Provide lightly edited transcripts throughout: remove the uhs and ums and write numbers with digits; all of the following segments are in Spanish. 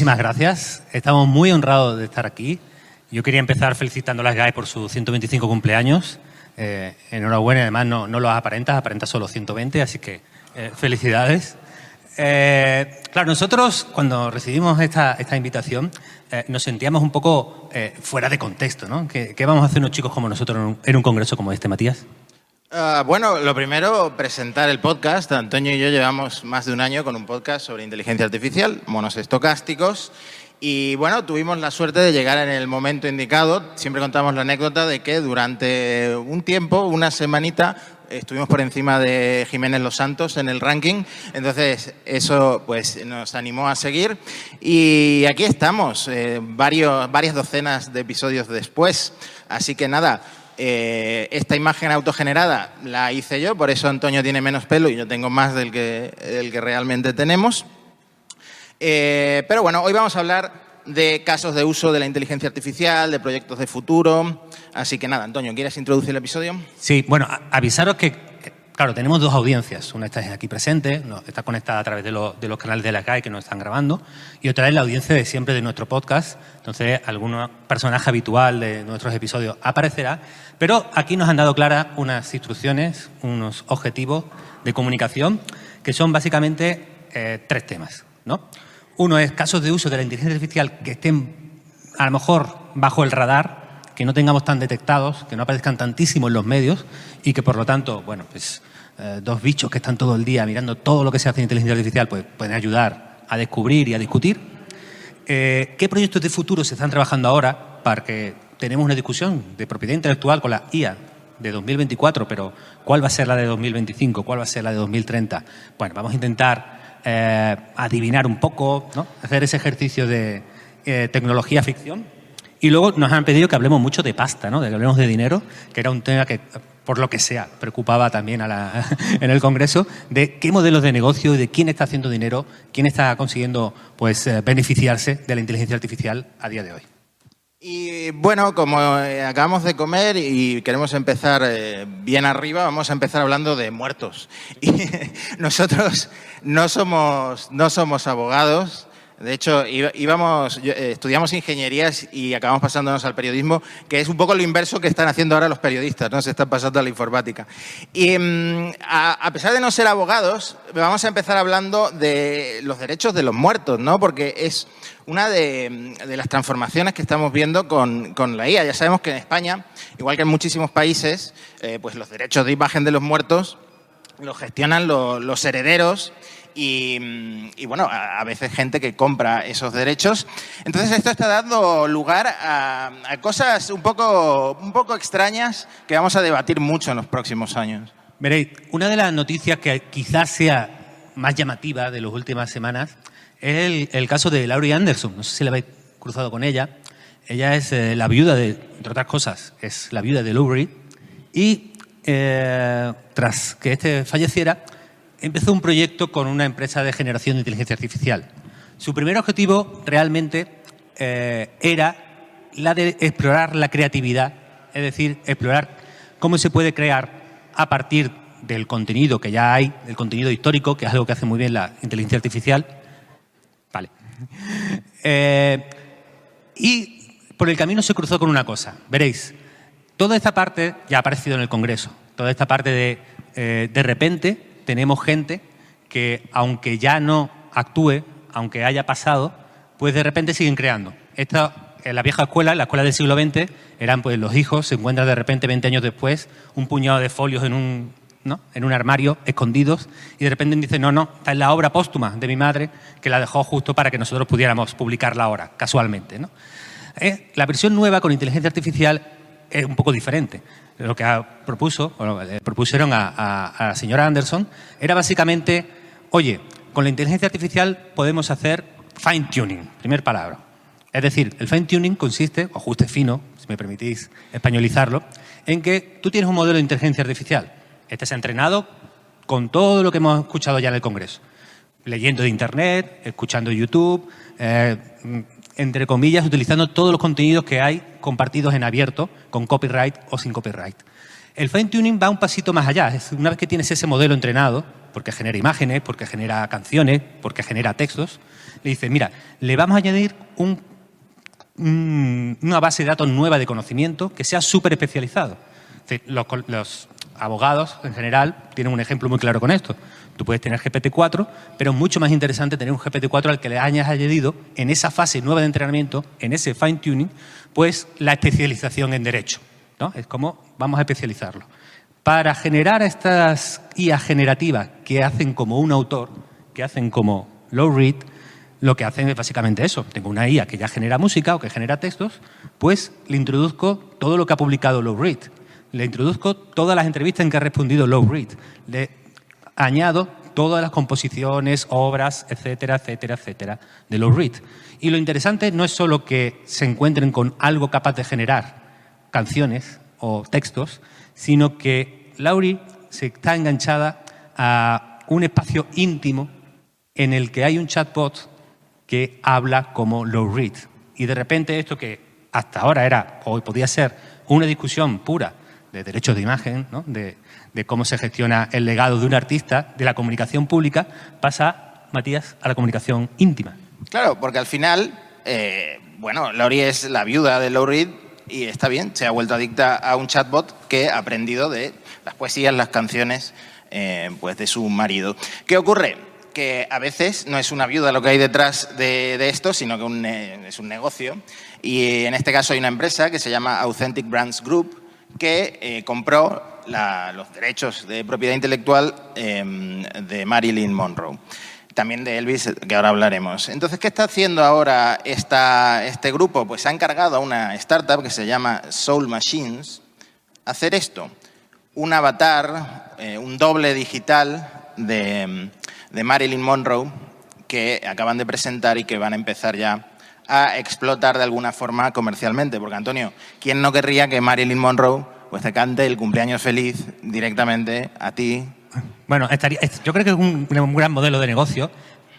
muchísimas gracias. Estamos muy honrados de estar aquí. Yo quería empezar felicitando a las GAE por su 125 cumpleaños. Enhorabuena, además no los aparentas solo 120, así que felicidades. Claro, nosotros cuando recibimos esta invitación nos sentíamos un poco fuera de contexto, ¿no? ¿Qué vamos a hacer unos chicos como nosotros en un congreso como este, Matías? Bueno, lo primero, presentar el podcast. Antonio y yo llevamos más de un año con un podcast sobre inteligencia artificial, monos estocásticos. Y bueno, tuvimos la suerte de llegar en el momento indicado. Siempre contamos la anécdota de que durante un tiempo, una semanita, estuvimos por encima de Jiménez Los Santos en el ranking. Entonces, eso pues nos animó a seguir. Y aquí estamos, varias docenas de episodios después. Así que nada, esta imagen autogenerada la hice yo, por eso Antonio tiene menos pelo y yo tengo más del que realmente tenemos. Pero bueno, hoy vamos a hablar de casos de uso de la inteligencia artificial, de proyectos de futuro. Así que nada, Antonio, ¿quieres introducir el episodio? Sí, bueno, avisaros que, claro, tenemos dos audiencias. Una está aquí presente, está conectada a través de los canales de la GAE que nos están grabando, y otra es la audiencia de siempre de nuestro podcast. Entonces, algún personaje habitual de nuestros episodios aparecerá. Pero aquí nos han dado claras unas instrucciones, unos objetivos de comunicación que son básicamente tres temas, ¿no? Uno es casos de uso de la inteligencia artificial que estén a lo mejor bajo el radar, que no tengamos tan detectados, que no aparezcan tantísimo en los medios y que por lo tanto, bueno, pues dos bichos que están todo el día mirando todo lo que se hace en inteligencia artificial pues pueden ayudar a descubrir y a discutir. ¿Qué proyectos de futuro se están trabajando ahora para que tenemos una discusión de propiedad intelectual con la IA de 2024, pero ¿cuál va a ser la de 2025? ¿Cuál va a ser la de 2030? Bueno, vamos a intentar adivinar un poco, ¿no? Hacer ese ejercicio de tecnología ficción. Y luego nos han pedido que hablemos mucho de pasta, ¿no? De que hablemos de dinero, que era un tema que, por lo que sea, preocupaba también en el Congreso, de qué modelos de negocio y de quién está haciendo dinero, quién está consiguiendo pues, beneficiarse de la inteligencia artificial a día de hoy. Y bueno, como acabamos de comer y queremos empezar bien arriba, vamos a empezar hablando de muertos. Y nosotros no somos abogados. De hecho, estudiamos ingenierías y acabamos pasándonos al periodismo, que es un poco lo inverso que están haciendo ahora los periodistas, ¿no? Se están pasando a la informática. Y a pesar de no ser abogados, vamos a empezar hablando de los derechos de los muertos, ¿no? Porque es una de las transformaciones que estamos viendo con la IA. Ya sabemos que en España, igual que en muchísimos países, pues los derechos de imagen de los muertos los gestionan los herederos. Y bueno, a veces gente que compra esos derechos. Entonces esto está dando lugar a cosas un poco extrañas que vamos a debatir mucho en los próximos años. Veréis, una de las noticias que quizás sea más llamativa de las últimas semanas es el caso de Laurie Anderson. No sé si la habéis cruzado con ella. Ella es la viuda entre otras cosas, es la viuda de Lou Reed. Y tras que este falleciera, empezó un proyecto con una empresa de generación de inteligencia artificial. Su primer objetivo realmente era la de explorar la creatividad, es decir, explorar cómo se puede crear a partir del contenido que ya hay, del contenido histórico, que es algo que hace muy bien la inteligencia artificial. Vale. Y por el camino se cruzó con una cosa. Veréis, toda esta parte ya ha aparecido en el Congreso. Toda esta parte de repente tenemos gente que, aunque ya no actúe, aunque haya pasado, pues de repente siguen creando. En la vieja escuela, en la escuela del siglo XX, eran pues los hijos, se encuentran de repente 20 años después un puñado de folios en un armario, escondidos, y de repente dicen, no, esta es la obra póstuma de mi madre, que la dejó justo para que nosotros pudiéramos publicarla ahora, casualmente, ¿no? La versión nueva con inteligencia artificial es un poco diferente. Lo que propusieron a la señora Anderson era básicamente, oye, con la inteligencia artificial podemos hacer fine-tuning, primer palabra. Es decir, el fine-tuning consiste, o ajuste fino, si me permitís españolizarlo, en que tú tienes un modelo de inteligencia artificial. Este se ha entrenado con todo lo que hemos escuchado ya en el Congreso. Leyendo de Internet, escuchando YouTube, entre comillas, utilizando todos los contenidos que hay compartidos en abierto, con copyright o sin copyright. El fine-tuning va un pasito más allá. Una vez que tienes ese modelo entrenado, porque genera imágenes, porque genera canciones, porque genera textos, le dice, mira, le vamos a añadir una base de datos nueva de conocimiento que sea súper especializado. Los abogados, en general, tienen un ejemplo muy claro con esto. Tú puedes tener GPT-4, pero es mucho más interesante tener un GPT-4 al que le hayas añadido en esa fase nueva de entrenamiento, en ese fine-tuning, pues la especialización en derecho, ¿no? Es como vamos a especializarlo. Para generar estas IA generativas que hacen como un autor, que hacen como Lou Reed, lo que hacen es básicamente eso. Tengo una IA que ya genera música o que genera textos, pues le introduzco todo lo que ha publicado Lou Reed. Le introduzco todas las entrevistas en que ha respondido Lou Reed. Le añado todas las composiciones, obras, etcétera, etcétera, etcétera, de Lou Reed. Y lo interesante no es solo que se encuentren con algo capaz de generar canciones o textos, sino que Laurie se está enganchada a un espacio íntimo en el que hay un chatbot que habla como Lou Reed. Y de repente esto que hasta ahora era, o podía ser, una discusión pura de derechos de imagen, ¿no? de cómo se gestiona el legado de un artista, de la comunicación pública, pasa, Matías, a la comunicación íntima. Claro, porque al final, Laurie es la viuda de Lou Reed y está bien, se ha vuelto adicta a un chatbot que ha aprendido de las poesías, las canciones, pues de su marido. ¿Qué ocurre? Que a veces no es una viuda lo que hay detrás de esto, sino que es un negocio. Y en este caso hay una empresa que se llama Authentic Brands Group que compró los derechos de propiedad intelectual de Marilyn Monroe. También de Elvis, que ahora hablaremos. Entonces, ¿qué está haciendo ahora este grupo? Pues ha encargado a una startup que se llama Soul Machines hacer esto. Un avatar, un doble digital de Marilyn Monroe que acaban de presentar y que van a empezar ya a explotar de alguna forma comercialmente. Porque, Antonio, ¿quién no querría que Marilyn Monroe pues te cante el cumpleaños feliz directamente a ti? Bueno, yo creo que es un gran modelo de negocio.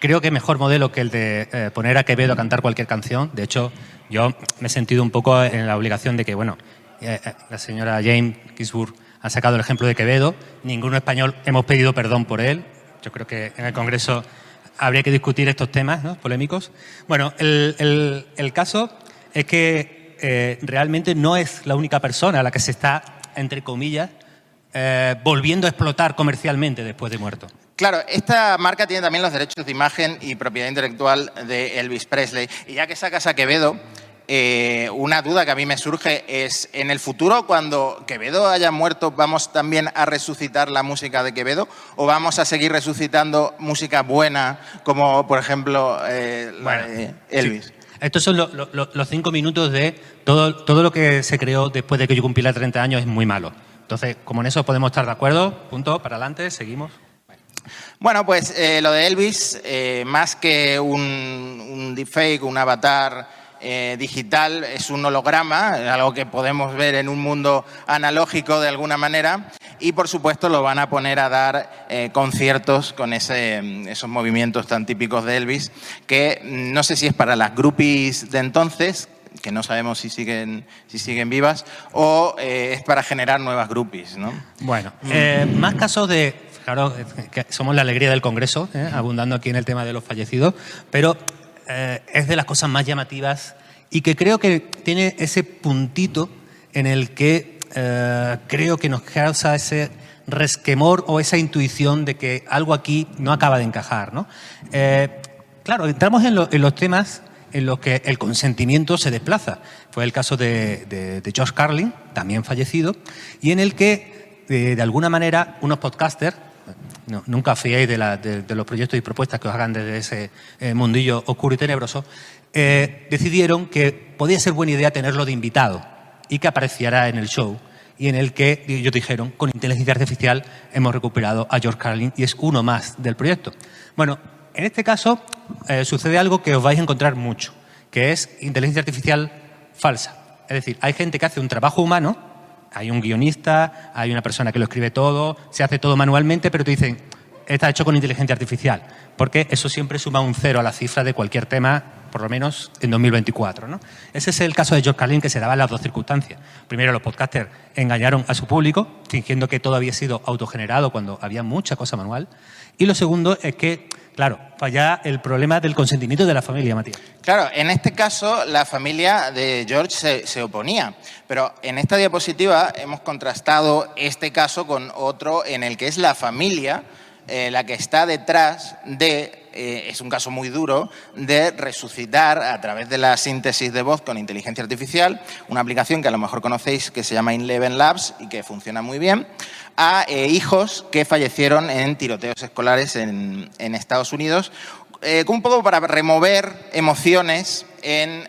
Creo que mejor modelo que el de poner a Quevedo a cantar cualquier canción. De hecho, yo me he sentido un poco en la obligación de que, la señora Jane Kingsburg ha sacado el ejemplo de Quevedo. Ninguno español hemos pedido perdón por él. Yo creo que en el Congreso habría que discutir estos temas, ¿no?, polémicos. Bueno, el caso es que realmente no es la única persona a la que se está, entre comillas, volviendo a explotar comercialmente después de muerto. Claro, esta marca tiene también los derechos de imagen y propiedad intelectual de Elvis Presley. Y ya que sacas a Quevedo, una duda que a mí me surge es, ¿en el futuro, cuando Quevedo haya muerto, vamos también a resucitar la música de Quevedo? ¿O vamos a seguir resucitando música buena, como por ejemplo la de Elvis? Sí. Estos son los 5 minutos de todo lo que se creó después de que yo cumpliera 30 años es muy malo. Entonces, como en eso podemos estar de acuerdo, punto, para adelante, seguimos. Bueno, pues lo de Elvis, más que un deepfake, un avatar digital, es un holograma, algo que podemos ver en un mundo analógico de alguna manera, y por supuesto lo van a poner a dar conciertos con esos movimientos tan típicos de Elvis, que no sé si es para las groupies de entonces, que no sabemos si siguen vivas, o es para generar nuevas groupies, ¿no? Bueno, más casos de... Claro, que somos la alegría del Congreso, abundando aquí en el tema de los fallecidos, pero es de las cosas más llamativas y que creo que tiene ese puntito en el que creo que nos causa ese resquemor o esa intuición de que algo aquí no acaba de encajar, ¿no? Claro, entramos en los temas en los que el consentimiento se desplaza. Fue el caso de George Carlin, también fallecido, y en el que, de alguna manera, unos podcasters, nunca os fiéis de los proyectos y propuestas que os hagan desde ese mundillo oscuro y tenebroso, decidieron que podía ser buena idea tenerlo de invitado y que apareciera en el show, y en el que ellos dijeron, con inteligencia artificial hemos recuperado a George Carlin y es uno más del proyecto. Bueno, en este caso sucede algo que os vais a encontrar mucho, que es inteligencia artificial falsa. Es decir, hay gente que hace un trabajo humano, hay un guionista, hay una persona que lo escribe todo, se hace todo manualmente, pero te dicen, está hecho con inteligencia artificial, porque eso siempre suma un 0 a la cifra de cualquier tema, por lo menos en 2024, ¿no? Ese es el caso de George Carlin, que se daba en las dos circunstancias. Primero, los podcasters engañaron a su público, fingiendo que todo había sido autogenerado cuando había mucha cosa manual. Y lo segundo es que, claro, falla el problema del consentimiento de la familia, Matías. Claro, en este caso la familia de George se oponía, pero en esta diapositiva hemos contrastado este caso con otro en el que es la familia la que está detrás de, es un caso muy duro, de resucitar a través de la síntesis de voz con inteligencia artificial, una aplicación que a lo mejor conocéis que se llama Eleven Labs y que funciona muy bien, a hijos que fallecieron en tiroteos escolares en Estados Unidos, un poco para remover emociones en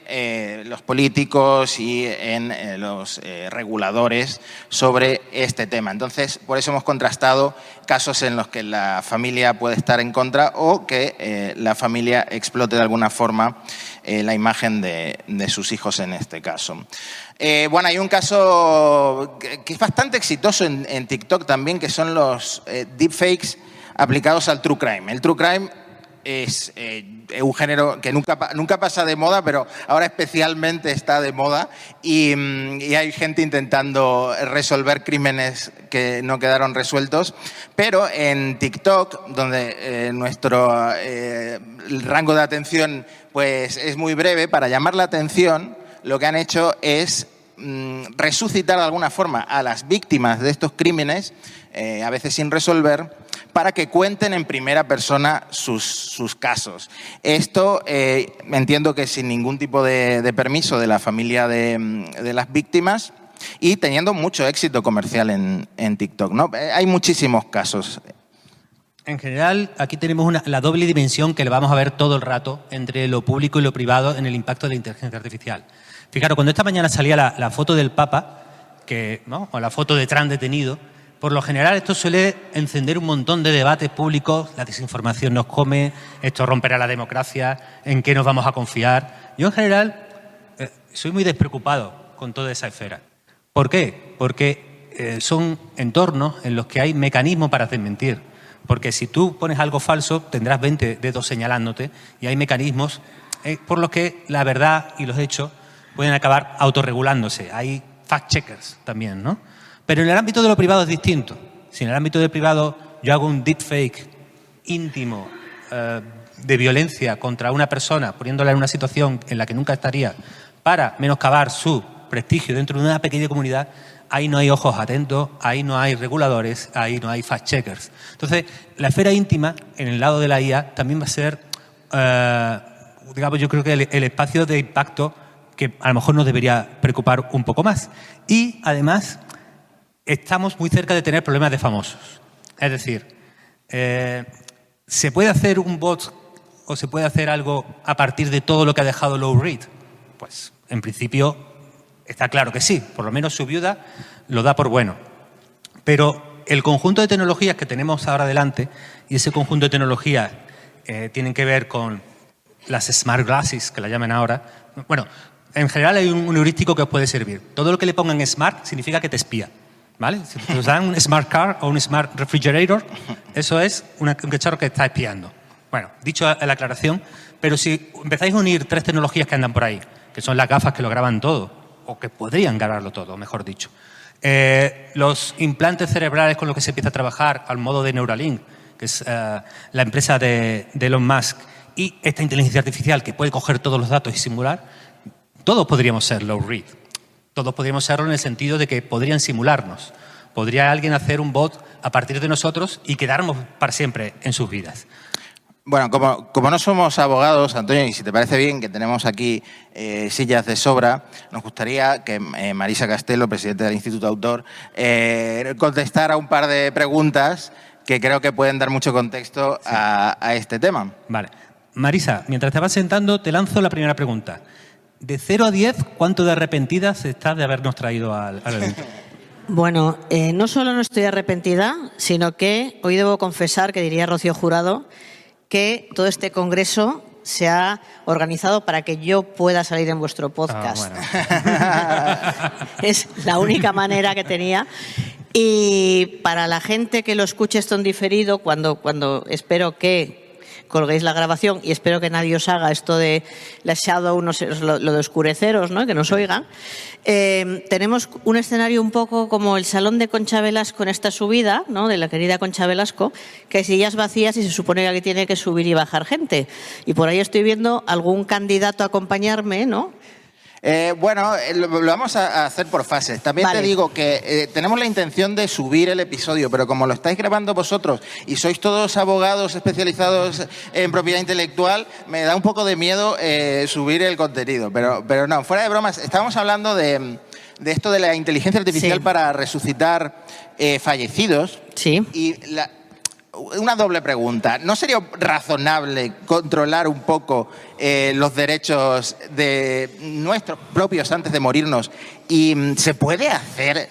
los políticos y en los reguladores sobre este tema. Entonces, por eso hemos contrastado casos en los que la familia puede estar en contra o que la familia explote de alguna forma la imagen de sus hijos en este caso. Bueno, hay un caso que es bastante exitoso en TikTok también, que son los deepfakes aplicados al true crime. El true crime es un género que nunca pasa de moda, pero ahora especialmente está de moda y hay gente intentando resolver crímenes que no quedaron resueltos. Pero en TikTok, donde nuestro rango de atención pues, es muy breve, para llamar la atención, lo que han hecho es resucitar de alguna forma a las víctimas de estos crímenes, a veces sin resolver, para que cuenten en primera persona sus casos. Esto entiendo que sin ningún tipo de permiso de la familia de las víctimas y teniendo mucho éxito comercial en TikTok, ¿no? Hay muchísimos casos. En general, aquí tenemos la doble dimensión que le vamos a ver todo el rato entre lo público y lo privado en el impacto de la inteligencia artificial. Fijaros, cuando esta mañana salía la foto del Papa, ¿no? O la foto de Trump detenido, por lo general esto suele encender un montón de debates públicos, la desinformación nos come, esto romperá la democracia, en qué nos vamos a confiar. Yo en general soy muy despreocupado con toda esa esfera. ¿Por qué? Porque son entornos en los que hay mecanismos para desmentir. Porque si tú pones algo falso, tendrás 20 dedos señalándote y hay mecanismos por los que la verdad y los hechos pueden acabar autorregulándose. Hay fact-checkers también, ¿no? Pero en el ámbito de lo privado es distinto. Si en el ámbito del privado yo hago un deepfake íntimo de violencia contra una persona, poniéndola en una situación en la que nunca estaría, para menoscabar su prestigio dentro de una pequeña comunidad, ahí no hay ojos atentos, ahí no hay reguladores, ahí no hay fact-checkers. Entonces, la esfera íntima, en el lado de la IA, también va a ser, digamos, yo creo que el espacio de impacto que a lo mejor nos debería preocupar un poco más. Y, además, estamos muy cerca de tener problemas de famosos. Es decir, ¿se puede hacer un bot o se puede hacer algo a partir de todo lo que ha dejado Lou Reed? Pues, en principio, está claro que sí. Por lo menos su viuda lo da por bueno. Pero el conjunto de tecnologías que tenemos ahora delante, y ese conjunto de tecnologías tienen que ver con las smart glasses, que la llaman ahora. Bueno, en general hay un heurístico que os puede servir. Todo lo que le pongan smart significa que te espía. ¿Vale? Si os dan un smart car o un smart refrigerator, eso es un cacharro que está espiando. Bueno, dicho la aclaración, pero si empezáis a unir 3 tecnologías que andan por ahí, que son las gafas que lo graban todo, o que podrían grabarlo todo, mejor dicho, los implantes cerebrales con los que se empieza a trabajar al modo de Neuralink, que es la empresa de Elon Musk, y esta inteligencia artificial que puede coger todos los datos y simular, todos podríamos ser Lou Reed. Todos podríamos serlo en el sentido de que podrían simularnos. Podría alguien hacer un bot a partir de nosotros y quedarnos para siempre en sus vidas. Bueno, como no somos abogados, Antonio, y si te parece bien que tenemos aquí sillas de sobra, nos gustaría que Marisa Castelo, presidenta del Instituto Autor, contestara un par de preguntas que creo que pueden dar mucho contexto a este tema. Vale. Marisa, mientras te vas sentando, te lanzo la primera pregunta. De 0 a 10, ¿cuánto de arrepentidas estás de habernos traído al evento? Bueno, no solo no estoy arrepentida, sino que hoy debo confesar, que diría Rocío Jurado, que todo este congreso se ha organizado para que yo pueda salir en vuestro podcast. Bueno. Es la única manera que tenía. Y para la gente que lo escuche esto en diferido, cuando espero que colguéis la grabación y espero que nadie os haga esto de la shadow, no sé, lo de oscureceros, ¿no? Que nos oigan. Tenemos un escenario un poco como el Salón de Concha Velasco en esta subida, ¿no? De la querida Concha Velasco, que hay sillas vacías y se supone que aquí tiene que subir y bajar gente. Y por ahí estoy viendo algún candidato a acompañarme, ¿no? Bueno, lo vamos a hacer por fases. También Vale. te digo que tenemos la intención de subir el episodio, pero como lo estáis grabando vosotros y sois todos abogados especializados en propiedad intelectual, me da un poco de miedo subir el contenido. Pero no, fuera de bromas, estábamos hablando de esto de la inteligencia artificial Sí. para resucitar fallecidos. Sí. Y una doble pregunta. ¿No sería razonable controlar un poco los derechos de nuestros propios antes de morirnos? ¿Y se puede hacer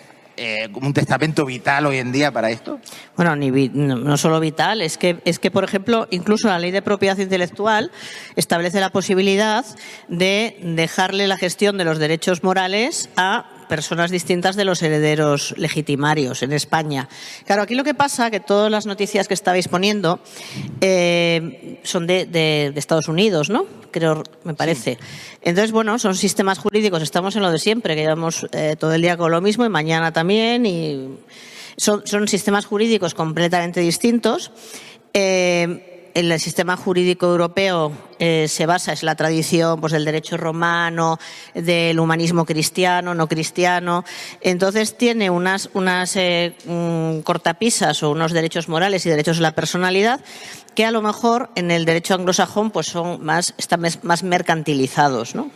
un testamento vital hoy en día para esto? Bueno, no solo vital, es que, por ejemplo, incluso la ley de propiedad intelectual establece la posibilidad de dejarle la gestión de los derechos morales a personas distintas de los herederos legitimarios en España. Claro, aquí lo que pasa que todas las noticias que estabais poniendo son de Estados Unidos, ¿no? Creo, me parece. Sí. Entonces, bueno, son sistemas jurídicos, estamos en lo de siempre, que llevamos todo el día con lo mismo y mañana también, y son sistemas jurídicos completamente distintos. El sistema jurídico europeo se basa, es la tradición pues, del derecho romano, del humanismo cristiano, no cristiano. Entonces tiene unas cortapisas o unos derechos morales y derechos de la personalidad que a lo mejor en el derecho anglosajón pues están más mercantilizados, ¿no?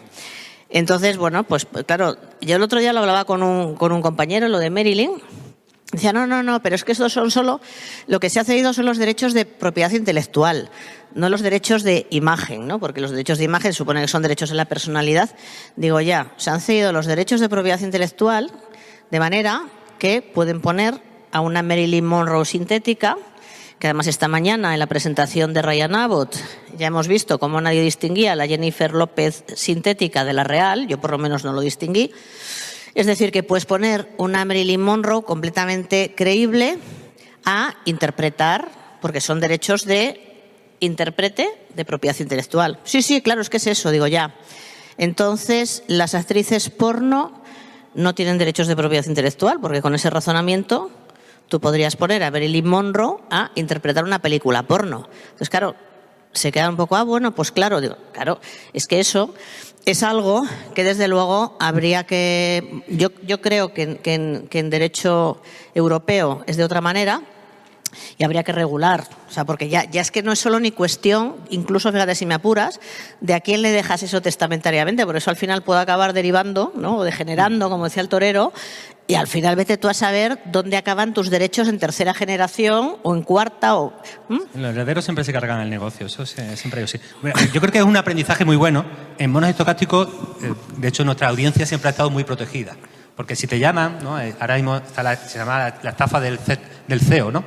Entonces, bueno, pues claro, yo el otro día lo hablaba con un compañero, lo de Marilyn. Decía, no, pero es que estos son solo, lo que se ha cedido son los derechos de propiedad intelectual, no los derechos de imagen, ¿no? Porque los derechos de imagen supone que son derechos de la personalidad. Digo, ya, se han cedido los derechos de propiedad intelectual de manera que pueden poner a una Marilyn Monroe sintética, que además esta mañana en la presentación de Ryan Abbott ya hemos visto cómo nadie distinguía a la Jennifer López sintética de la real, yo por lo menos no lo distinguí. Es decir, que puedes poner una Marilyn Monroe completamente creíble a interpretar, porque son derechos de intérprete de propiedad intelectual. Sí, claro, es que es eso, digo ya. Entonces, las actrices porno no tienen derechos de propiedad intelectual, porque con ese razonamiento tú podrías poner a Marilyn Monroe a interpretar una película porno. Entonces, claro, se queda un poco, bueno, pues claro, digo, claro, es que eso es algo que desde luego habría que, yo creo que en derecho europeo es de otra manera y habría que regular, o sea, porque ya es que no es solo ni cuestión, incluso fíjate si me apuras, de a quién le dejas eso testamentariamente, por eso al final puede acabar derivando, ¿no? O degenerando, como decía el torero, y al final vete tú a saber dónde acaban tus derechos en tercera generación o en cuarta. Los herederos siempre se cargan el negocio, eso siempre yo sí. Bueno, yo creo que es un aprendizaje muy bueno. En monos estocásticos, de hecho, nuestra audiencia siempre ha estado muy protegida. Porque si te llaman, ¿no? Ahora mismo se llama la estafa del CEO, ¿no?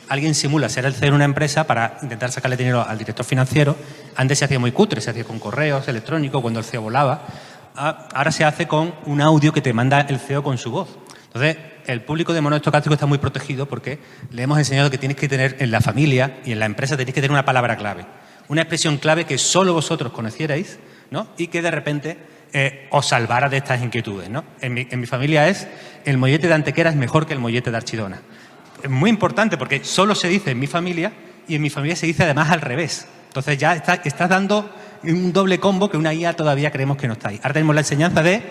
Alguien simula ser el CEO de una empresa para intentar sacarle dinero al director financiero. Antes se hacía muy cutre, se hacía con correos electrónicos, cuando el CEO volaba. Ahora se hace con un audio que te manda el CEO con su voz. Entonces, el público de monos estocásticos está muy protegido porque le hemos enseñado que tienes que tener en la familia y en la empresa tenéis que tener una palabra clave. Una expresión clave que solo vosotros conocierais, ¿no? Y que de repente os salvara de estas inquietudes, ¿no? En mi familia el mollete de Antequera es mejor que el mollete de Archidona. Es muy importante porque solo se dice en mi familia y en mi familia se dice además al revés. Entonces ya estás dando un doble combo que una IA todavía creemos que no está ahí. Ahora tenemos la enseñanza de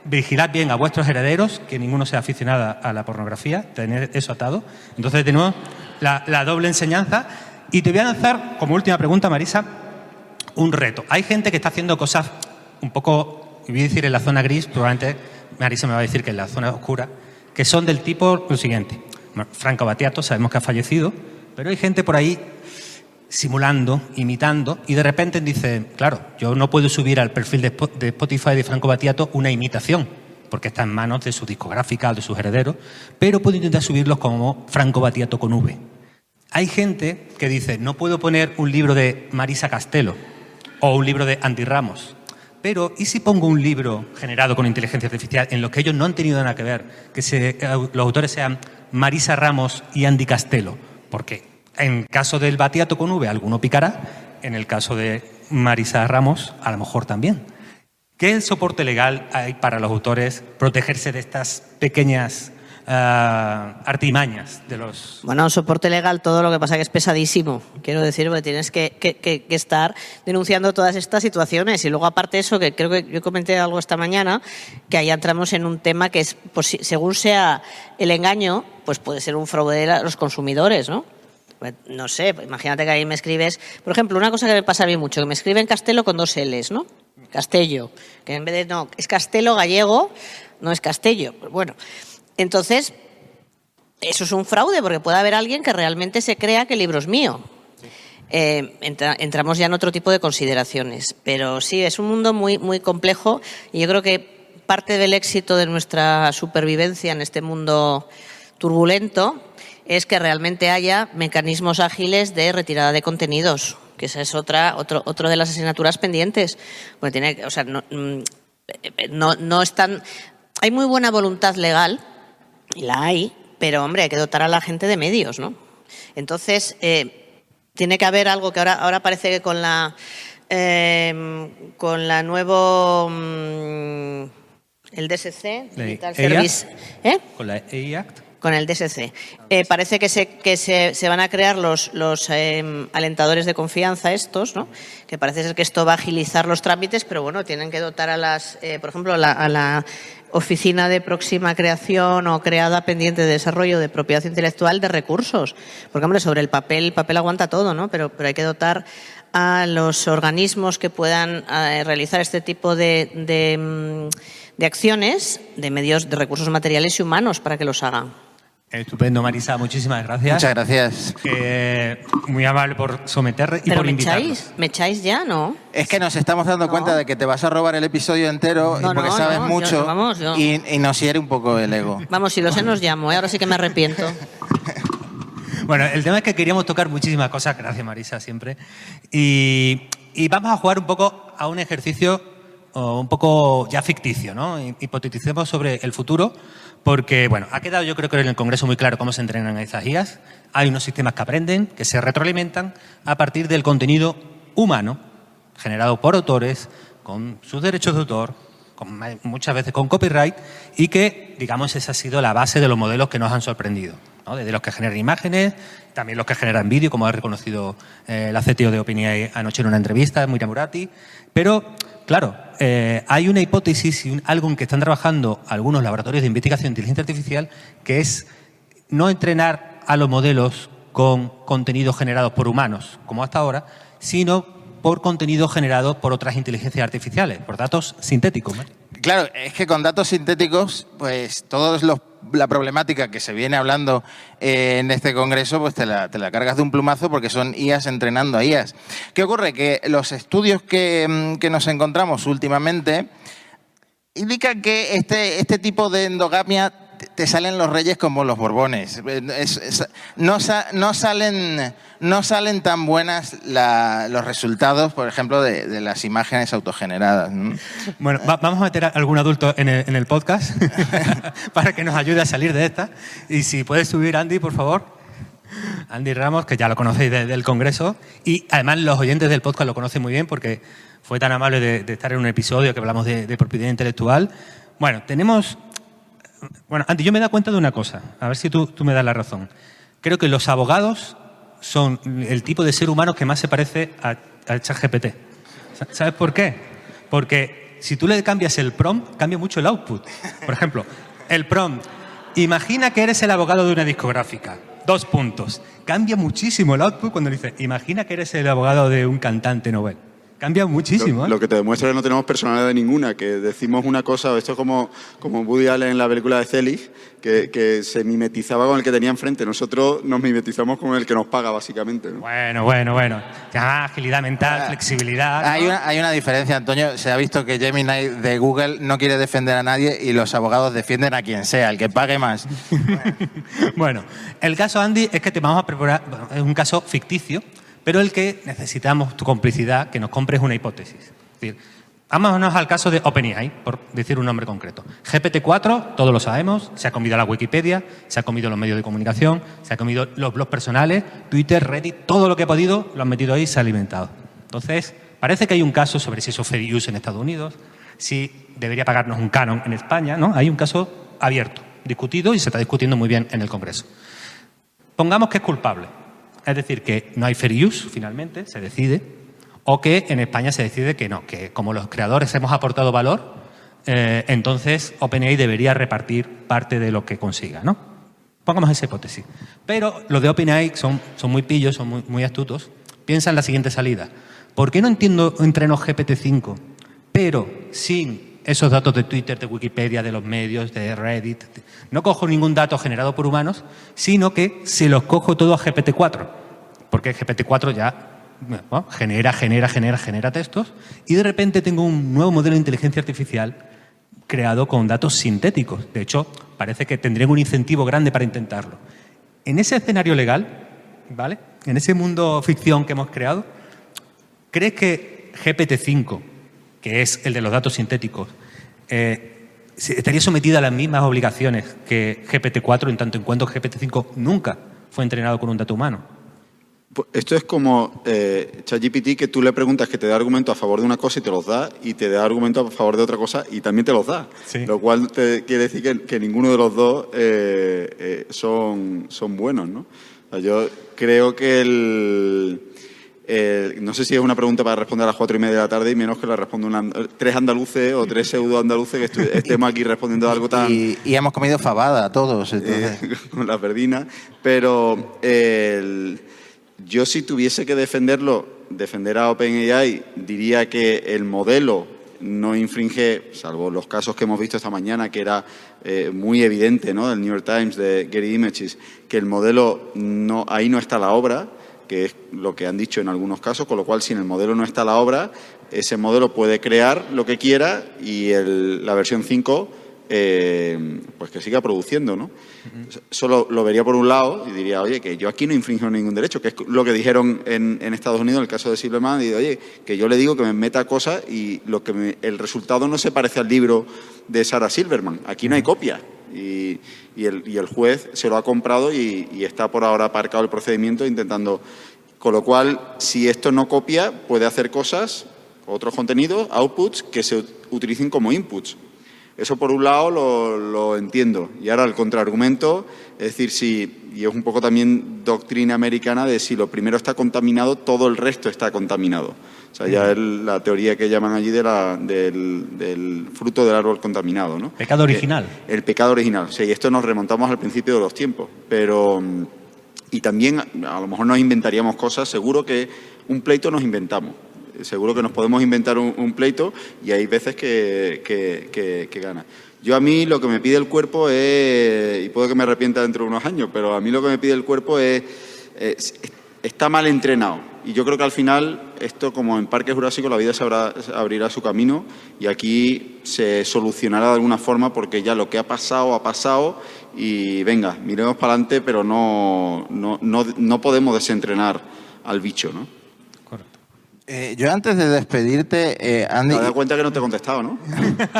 vigilad bien a vuestros herederos, que ninguno sea aficionado a la pornografía, tener eso atado. Entonces tenemos la doble enseñanza. Y te voy a lanzar, como última pregunta, Marisa, un reto. Hay gente que está haciendo cosas un poco, voy a decir en la zona gris, probablemente Marisa me va a decir que en la zona oscura, que son del tipo lo siguiente. Franco Battiato, sabemos que ha fallecido, pero hay gente por ahí simulando, imitando, y de repente dice, claro, yo no puedo subir al perfil de Spotify de Franco Battiato una imitación, porque está en manos de su discográfica o de sus herederos, pero puedo intentar subirlos como Franco Battiato con V. Hay gente que dice, no puedo poner un libro de Marisa Castelo o un libro de Andy Ramos, pero ¿y si pongo un libro generado con inteligencia artificial en los que ellos no han tenido nada que ver, que los autores sean Marisa Ramos y Andy Castelo? Porque En caso del Batiato con V, alguno picará. En el caso de Marisa Ramos, a lo mejor también. ¿Qué soporte legal hay para los autores protegerse de estas pequeñas artimañas de los...? Bueno, soporte legal, todo lo que pasa que es pesadísimo. Quiero decir, porque tienes que estar denunciando todas estas situaciones. Y luego, aparte de eso, que creo que yo comenté algo esta mañana, que ahí entramos en un tema que es, pues, según sea el engaño, pues puede ser un fraude a los consumidores, ¿no? Pues, no sé, imagínate que ahí me escribes... Por ejemplo, una cosa que me pasa a mí mucho, que me escriben Castelo con 2 L's, ¿no? Castello. Que en vez de... No, es Castelo gallego, no es Castello. Pues bueno... Entonces, eso es un fraude, porque puede haber alguien que realmente se crea que el libro es mío. Entramos ya en otro tipo de consideraciones. Pero sí, es un mundo muy, muy complejo y yo creo que parte del éxito de nuestra supervivencia en este mundo turbulento es que realmente haya mecanismos ágiles de retirada de contenidos, que esa es otra de las asignaturas pendientes. Bueno, no es tan... Hay muy buena voluntad legal, y la hay, pero, hombre, hay que dotar a la gente de medios, ¿no? Entonces, tiene que haber algo que ahora parece que con la nuevo... el DSC, Digital Service... ¿Con la AI Act? Con el DSC. Parece que se van a crear los alentadores de confianza estos, ¿no? Que parece ser que esto va a agilizar los trámites, pero bueno, tienen que dotar a las, por ejemplo, a la oficina de próxima creación o creada pendiente de desarrollo de propiedad intelectual de recursos. Porque, hombre, sobre el papel aguanta todo, ¿no? Pero hay que dotar a los organismos que puedan realizar este tipo de acciones, de medios, de recursos materiales y humanos para que los hagan. Estupendo, Marisa, muchísimas gracias. Muchas gracias. Muy amable por someter y por invitarnos. ¿Me echáis ya, no? Es que nos estamos dando cuenta de que te vas a robar el episodio entero porque sabes mucho y nos hiere un poco el ego. Vamos, si lo sé nos llamo, ahora sí que me arrepiento. Bueno, el tema es que queríamos tocar muchísimas cosas, gracias Marisa, siempre, y vamos a jugar un poco a un ejercicio un poco ya ficticio, ¿no? Hipoteticemos sobre el futuro, porque, bueno, ha quedado yo creo que en el Congreso muy claro cómo se entrenan esas IAs. Hay unos sistemas que aprenden, que se retroalimentan a partir del contenido humano, generado por autores, con sus derechos de autor, muchas veces con copyright, y que, digamos, esa ha sido la base de los modelos que nos han sorprendido, ¿no? Desde los que generan imágenes, también los que generan vídeo, como ha reconocido la CTO de OpenAI anoche en una entrevista, Miriam Murati. Pero, claro, hay una hipótesis y algo en que están trabajando algunos laboratorios de investigación de inteligencia artificial, que es no entrenar a los modelos con contenidos generados por humanos, como hasta ahora, sino por contenido generado por otras inteligencias artificiales, por datos sintéticos, ¿no? Claro, es que con datos sintéticos, pues la problemática que se viene hablando en este congreso, pues te la cargas de un plumazo porque son IAs entrenando a IAs. ¿Qué ocurre? Que los estudios que nos encontramos últimamente indican que este tipo de endogamia te salen los reyes como los borbones. No salen tan buenas los resultados, por ejemplo, de las imágenes autogeneradas, ¿no? Bueno, vamos a meter a algún adulto en el podcast para que nos ayude a salir de esta. Y si puedes subir, Andy, por favor. Andy Ramos, que ya lo conocéis del Congreso. Y además los oyentes del podcast lo conocen muy bien porque fue tan amable de estar en un episodio que hablamos de propiedad intelectual. Bueno, Bueno, Andy, yo me he dado cuenta de una cosa, a ver si tú me das la razón. Creo que los abogados son el tipo de ser humano que más se parece a ChatGPT. ¿Sabes por qué? Porque si tú le cambias el prompt, cambia mucho el output. Por ejemplo, el prompt, imagina que eres el abogado de una discográfica. 2 puntos. Cambia muchísimo el output cuando le dices, imagina que eres el abogado de un cantante Nobel. Cambia muchísimo. Lo que te demuestra es que no tenemos personalidad ninguna, que decimos una cosa, esto es como Woody Allen en la película de Zelig, que se mimetizaba con el que tenía enfrente. Nosotros nos mimetizamos con el que nos paga, básicamente, ¿no? Bueno. Ya, agilidad mental, flexibilidad, ¿no? Hay una diferencia, Antonio. Se ha visto que Gemini de Google no quiere defender a nadie y los abogados defienden a quien sea, el que pague más. Bueno, el caso, Andy, es que te vamos a preparar, es un caso ficticio, pero el que necesitamos tu complicidad, que nos compres una hipótesis. Es decir, Vámonos al caso de OpenAI, por decir un nombre concreto. GPT-4, todos lo sabemos, se ha comido la Wikipedia, se ha comido los medios de comunicación, se ha comido los blogs personales, Twitter, Reddit, todo lo que ha podido lo han metido ahí y se ha alimentado. Entonces, parece que hay un caso sobre si eso es fair use en Estados Unidos, si debería pagarnos un canon en España, ¿no? Hay un caso abierto, discutido y se está discutiendo muy bien en el Congreso. Pongamos que es culpable, es decir, que no hay fair use, finalmente, se decide, o que en España se decide que no, que como los creadores hemos aportado valor, entonces OpenAI debería repartir parte de lo que consiga, ¿no? Pongamos esa hipótesis. Pero los de OpenAI son muy pillos, son muy astutos. Piensa en la siguiente salida. ¿Por qué no entreno GPT-5, pero sin esos datos de Twitter, de Wikipedia, de los medios, de Reddit? No cojo ningún dato generado por humanos, sino que se los cojo todo a GPT-4. Porque GPT-4 ya genera textos y de repente tengo un nuevo modelo de inteligencia artificial creado con datos sintéticos. De hecho, parece que tendrían un incentivo grande para intentarlo. En ese escenario legal, ¿vale? En ese mundo ficción que hemos creado, ¿crees que GPT-5, que es el de los datos sintéticos, estaría sometida a las mismas obligaciones que GPT-4 en tanto en cuanto GPT-5 nunca fue entrenado con un dato humano? Esto es como ChatGPT, que tú le preguntas que te dé argumentos a favor de una cosa y te los da, y te da argumentos a favor de otra cosa y también te los da. Sí. Lo cual quiere decir que ninguno de los dos son buenos, ¿no? O sea, yo creo que no sé si es una pregunta para responder a las 4:30 de la tarde y menos que la responda 3 andaluces o 3 pseudo andaluces que estemos aquí respondiendo algo tan... Y hemos comido fabada todos. Con la perdina. Pero... yo, si tuviese que defender a OpenAI, diría que el modelo no infringe, salvo los casos que hemos visto esta mañana, que era muy evidente, ¿no?, del New York Times, de Getty Images, que el modelo ahí no está la obra, que es lo que han dicho en algunos casos, con lo cual, si en el modelo no está la obra, ese modelo puede crear lo que quiera y la versión 5... pues que siga produciendo, ¿no? Solo lo vería por un lado y diría, oye, que yo aquí no infringo ningún derecho, que es lo que dijeron en Estados Unidos en el caso de Silverman, y oye, que yo le digo que me meta cosas y el resultado no se parece al libro de Sarah Silverman, aquí no hay copia. Y el juez se lo ha comprado y está por ahora aparcado el procedimiento intentando... Con lo cual, si esto no copia, puede hacer cosas, otros contenidos, outputs, que se utilicen como inputs. Eso por un lado lo entiendo. Y ahora el contraargumento, es decir, y es un poco también doctrina americana de si lo primero está contaminado, todo el resto está contaminado. O sea, ya es la teoría que llaman allí del fruto del árbol contaminado, ¿no? Pecado original. El pecado original. Sí, y esto nos remontamos al principio de los tiempos. Pero, y también a lo mejor nos inventaríamos cosas, seguro que un pleito nos inventamos. Seguro que nos podemos inventar un pleito y hay veces que gana. Yo, a mí lo que me pide el cuerpo es, y puedo que me arrepienta dentro de unos años, pero a mí lo que me pide el cuerpo está mal entrenado. Y yo creo que al final, esto, como en Parque Jurásico, la vida abrirá su camino y aquí se solucionará de alguna forma, porque ya lo que ha pasado y venga, miremos para adelante, pero no podemos desentrenar al bicho, ¿no? Yo, antes de despedirte, Andy... Te has dado cuenta que no te he contestado, ¿no?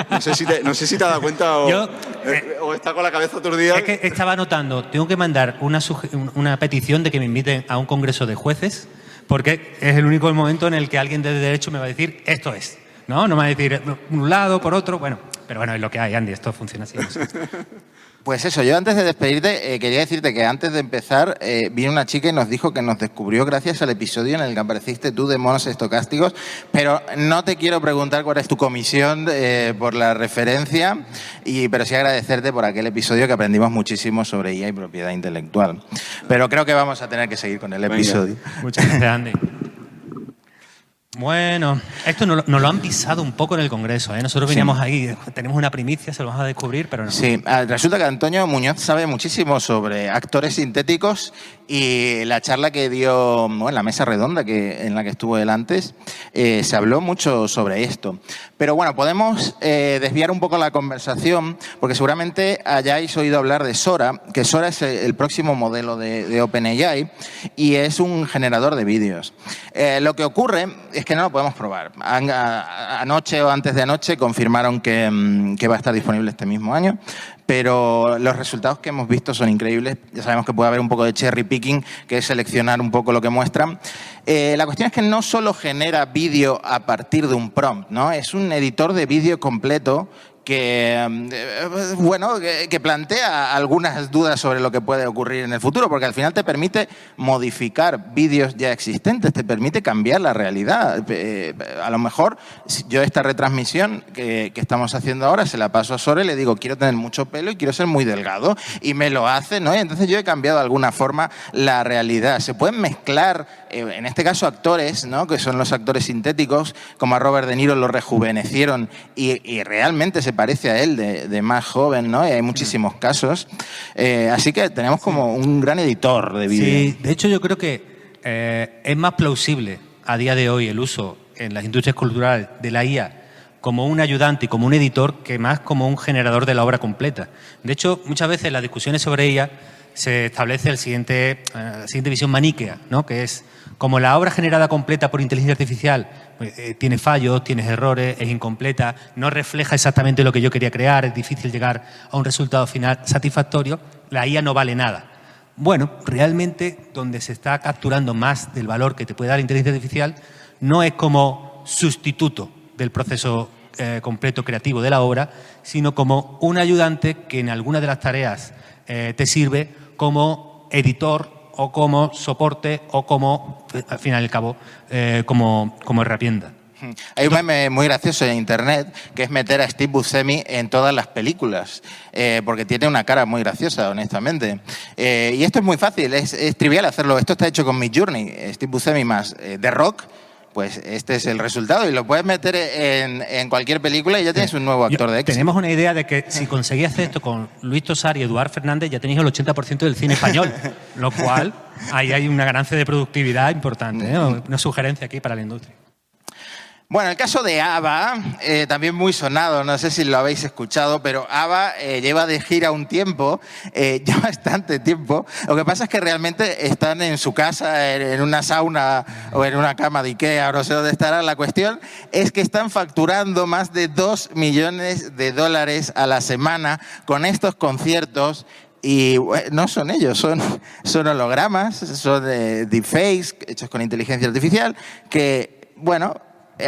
No sé si te has dado cuenta o está con la cabeza aturdida. Es que estaba notando, tengo que mandar una petición de que me inviten a un congreso de jueces, porque es el único momento en el que alguien de derecho me va a decir esto es, ¿no? No me va a decir un lado, por otro, bueno. Pero bueno, es lo que hay, Andy, esto funciona así. No sé. Pues eso, yo antes de despedirte quería decirte que antes de empezar vino una chica y nos dijo que nos descubrió gracias al episodio en el que apareciste tú de monos estocásticos, pero no te quiero preguntar cuál es tu comisión por la referencia, pero sí agradecerte por aquel episodio que aprendimos muchísimo sobre IA y propiedad intelectual. Pero creo que vamos a tener que seguir con el episodio. Muchas gracias, Andy. Bueno, esto nos lo han pisado un poco en el Congreso, ¿eh? Nosotros veníamos ahí, tenemos una primicia, se lo vamos a descubrir, pero no. Sí, resulta que Antonio Muñoz sabe muchísimo sobre actores sintéticos y la charla que dio en la mesa redonda en la que estuvo él antes, se habló mucho sobre esto. Pero bueno, podemos desviar un poco la conversación, porque seguramente hayáis oído hablar de Sora, que Sora es el próximo modelo de OpenAI y es un generador de vídeos. Lo que ocurre es es que no lo podemos probar. Anoche o antes de anoche confirmaron que va a estar disponible este mismo año, pero los resultados que hemos visto son increíbles. Ya sabemos que puede haber un poco de cherry picking, que es seleccionar un poco lo que muestran. La cuestión es que no solo genera vídeo a partir de un prompt, ¿no? Es un editor de vídeo completo que plantea algunas dudas sobre lo que puede ocurrir en el futuro, porque al final te permite modificar vídeos ya existentes, te permite cambiar la realidad. A lo mejor yo esta retransmisión que estamos haciendo ahora se la paso a Sora y le digo, quiero tener mucho pelo y quiero ser muy delgado, y me lo hace, ¿no? Y entonces yo he cambiado de alguna forma la realidad. Se pueden mezclar, en este caso actores, ¿no? Que son los actores sintéticos, como a Robert De Niro lo rejuvenecieron y realmente se parece a él de más joven, ¿no? Y hay muchísimos casos. Así que tenemos como un gran editor de vídeo. Sí, de hecho yo creo que es más plausible a día de hoy el uso en las industrias culturales de la IA como un ayudante y como un editor que más como un generador de la obra completa. De hecho, muchas veces en las discusiones sobre ella se establece la siguiente visión maniquea, ¿no? Que es como la obra generada completa por inteligencia artificial tiene fallos, tiene errores, es incompleta, no refleja exactamente lo que yo quería crear, es difícil llegar a un resultado final satisfactorio, la IA no vale nada. Bueno, realmente donde se está capturando más del valor que te puede dar la inteligencia artificial no es como sustituto del proceso completo creativo de la obra, sino como un ayudante que en alguna de las tareas te sirve como editor o como soporte o como, al final y al cabo, como herramienta. Hay un meme muy gracioso en internet que es meter a Steve Buscemi en todas las películas, porque tiene una cara muy graciosa, honestamente. Y esto es muy fácil, es trivial hacerlo. Esto está hecho con Midjourney, Steve Buscemi más The Rock. Pues este es el resultado y lo puedes meter en cualquier película y ya tienes un nuevo actor de éxito. Tenemos una idea de que si conseguís hacer esto con Luis Tosar y Eduard Fernández ya tenéis el 80% del cine español, lo cual ahí hay una ganancia de productividad importante, ¿eh? Una sugerencia aquí para la industria. Bueno, el caso de ABBA, también muy sonado, no sé si lo habéis escuchado, pero ABBA lleva de gira un tiempo, ya bastante tiempo. Lo que pasa es que realmente están en su casa, en una sauna o en una cama de Ikea, no sé dónde estará. La cuestión es que están facturando más de $2 millones a la semana con estos conciertos. Y no son ellos, son hologramas, son deepfakes hechos con inteligencia artificial que, bueno,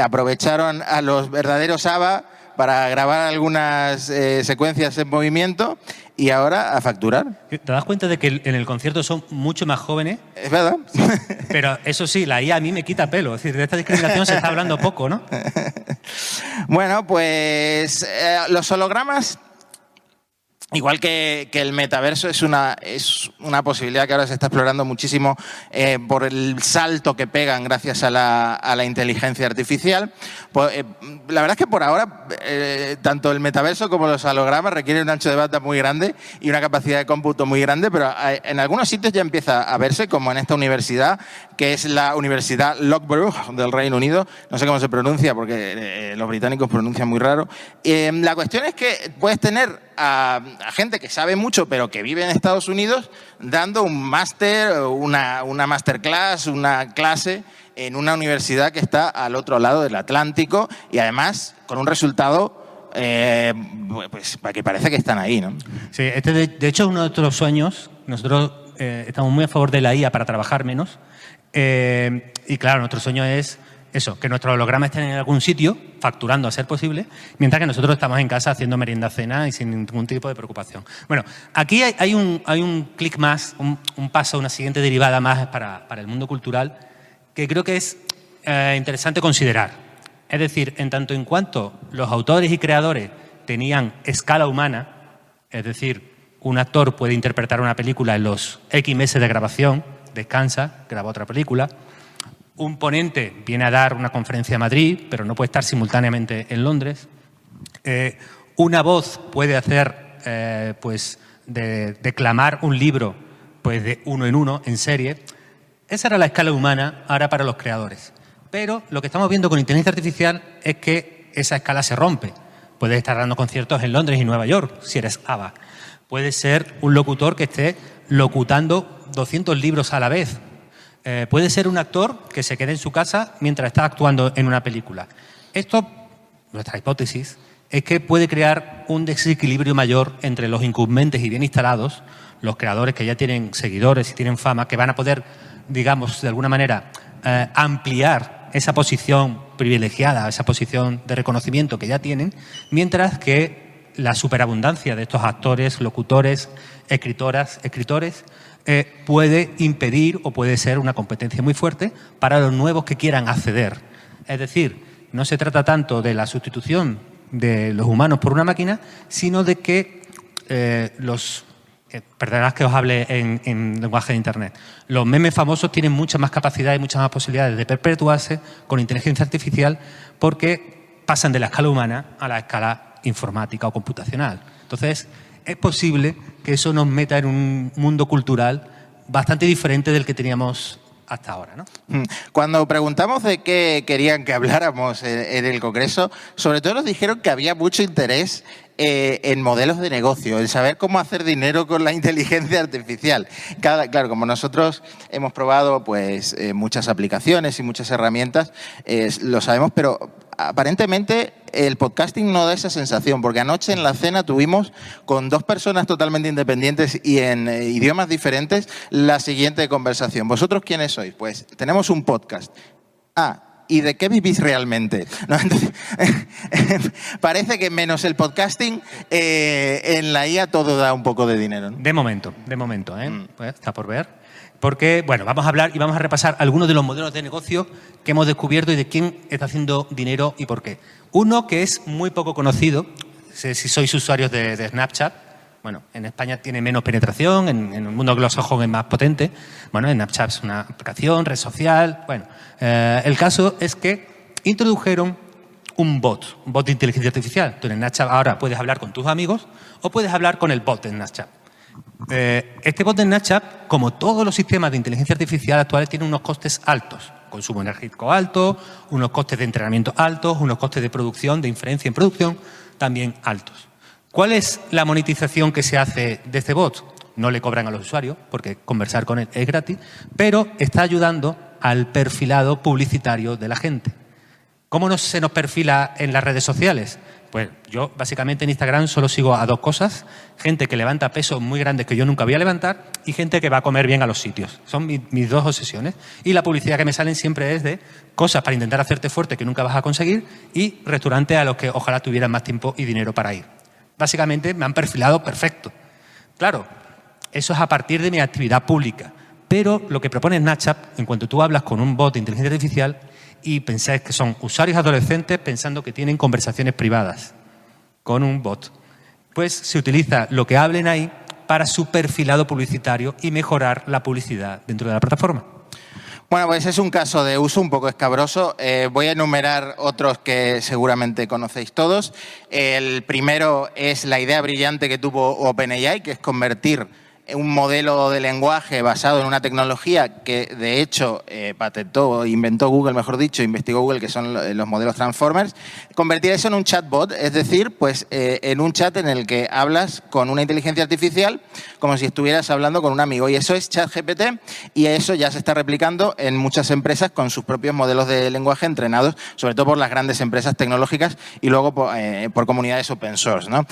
aprovecharon a los verdaderos ABBA para grabar algunas secuencias en movimiento y ahora a facturar. ¿Te das cuenta de que en el concierto son mucho más jóvenes? Es verdad. Pero eso sí, la IA a mí me quita pelo. Es decir, de esta discriminación se está hablando poco, ¿no? Bueno, pues los hologramas, igual que el metaverso, es una posibilidad que ahora se está explorando muchísimo por el salto que pegan gracias a la inteligencia artificial. La verdad es que por ahora tanto el metaverso como los hologramas requieren un ancho de banda muy grande y una capacidad de cómputo muy grande, pero en algunos sitios ya empieza a verse, como en esta universidad, que es la Universidad Loughborough del Reino Unido. No sé cómo se pronuncia porque los británicos pronuncian muy raro. La cuestión es que puedes tener a gente que sabe mucho pero que vive en Estados Unidos dando un máster, una masterclass, una clase en una universidad que está al otro lado del Atlántico y además con un resultado pues que parece que están ahí, ¿no? Sí, de hecho es uno de nuestros sueños. Nosotros estamos muy a favor de la IA para trabajar menos y claro, nuestro sueño es eso, que nuestros hologramas estén en algún sitio, facturando a ser posible, mientras que nosotros estamos en casa haciendo merienda, cena y sin ningún tipo de preocupación. Bueno, aquí hay un clic más, un paso, una siguiente derivada más para el mundo cultural que creo que es interesante considerar. Es decir, en tanto en cuanto los autores y creadores tenían escala humana, es decir, un actor puede interpretar una película en los X meses de grabación, descansa, graba otra película. Un ponente viene a dar una conferencia a Madrid, pero no puede estar simultáneamente en Londres. Una voz puede hacer, declamar un libro pues de uno en uno, en serie. Esa era la escala humana ahora para los creadores. Pero lo que estamos viendo con inteligencia artificial es que esa escala se rompe. Puedes estar dando conciertos en Londres y Nueva York, si eres ABBA. Puedes ser un locutor que esté locutando 200 libros a la vez. Puede ser un actor que se quede en su casa mientras está actuando en una película. Esto, nuestra hipótesis, es que puede crear un desequilibrio mayor entre los incumbentes y bien instalados, los creadores que ya tienen seguidores y tienen fama, que van a poder, digamos, de alguna manera, ampliar esa posición privilegiada, esa posición de reconocimiento que ya tienen, mientras que la superabundancia de estos actores, locutores, escritoras, escritores, puede impedir o puede ser una competencia muy fuerte para los nuevos que quieran acceder. Es decir, no se trata tanto de la sustitución de los humanos por una máquina, sino de que perdonad que os hable en lenguaje de Internet. Los memes famosos tienen mucha más capacidad y muchas más posibilidades de perpetuarse con inteligencia artificial porque pasan de la escala humana a la escala informática o computacional. Entonces, es posible que eso nos meta en un mundo cultural bastante diferente del que teníamos hasta ahora, ¿no? Cuando preguntamos de qué querían que habláramos en el Congreso, sobre todo nos dijeron que había mucho interés en modelos de negocio, en saber cómo hacer dinero con la inteligencia artificial. Claro, como nosotros hemos probado pues muchas aplicaciones y muchas herramientas, lo sabemos, pero aparentemente el podcasting no da esa sensación, porque anoche en la cena tuvimos con dos personas totalmente independientes y en idiomas diferentes la siguiente conversación. ¿Vosotros quiénes sois? Pues tenemos un podcast. ¿Y de qué vivís realmente? ¿No? Entonces, parece que menos el podcasting, en la IA todo da un poco de dinero, ¿no? De momento, pues está por ver. Porque, bueno, vamos a hablar y vamos a repasar algunos de los modelos de negocio que hemos descubierto y de quién está haciendo dinero y por qué. Uno que es muy poco conocido, si sois usuarios de Snapchat. Bueno, en España tiene menos penetración, en el mundo anglosajón es más potente. Bueno, Snapchat es una aplicación, red social. Bueno, el caso es que introdujeron un bot de inteligencia artificial. Tú en Snapchat ahora puedes hablar con tus amigos o puedes hablar con el bot de Snapchat. Este bot de Snapchat, como todos los sistemas de inteligencia artificial actuales, tiene unos costes altos. Consumo energético alto, unos costes de entrenamiento altos, unos costes de producción, de inferencia en producción, también altos. ¿Cuál es la monetización que se hace de este bot? No le cobran a los usuarios, porque conversar con él es gratis, pero está ayudando al perfilado publicitario de la gente. ¿Cómo se nos perfila en las redes sociales? Pues yo básicamente en Instagram solo sigo a dos cosas: gente que levanta pesos muy grandes que yo nunca voy a levantar y gente que va a comer bien a los sitios. Son mis dos obsesiones. Y la publicidad que me salen siempre es de cosas para intentar hacerte fuerte que nunca vas a conseguir y restaurantes a los que ojalá tuvieran más tiempo y dinero para ir. Básicamente me han perfilado perfecto. Claro, eso es a partir de mi actividad pública. Pero lo que propone Snapchat, en cuanto tú hablas con un bot de inteligencia artificial y pensáis que son usuarios adolescentes pensando que tienen conversaciones privadas con un bot, pues se utiliza lo que hablen ahí para su perfilado publicitario y mejorar la publicidad dentro de la plataforma. Bueno, pues es un caso de uso un poco escabroso. Voy a enumerar otros que seguramente conocéis todos. El primero es la idea brillante que tuvo OpenAI, que es convertir un modelo de lenguaje basado en una tecnología que, de hecho, inventó Google, mejor dicho, investigó Google, que son los modelos Transformers, convertir eso en un chatbot, es decir, pues en un chat en el que hablas con una inteligencia artificial como si estuvieras hablando con un amigo. Y eso es ChatGPT, y eso ya se está replicando en muchas empresas con sus propios modelos de lenguaje entrenados, sobre todo por las grandes empresas tecnológicas y luego por comunidades open source, ¿no?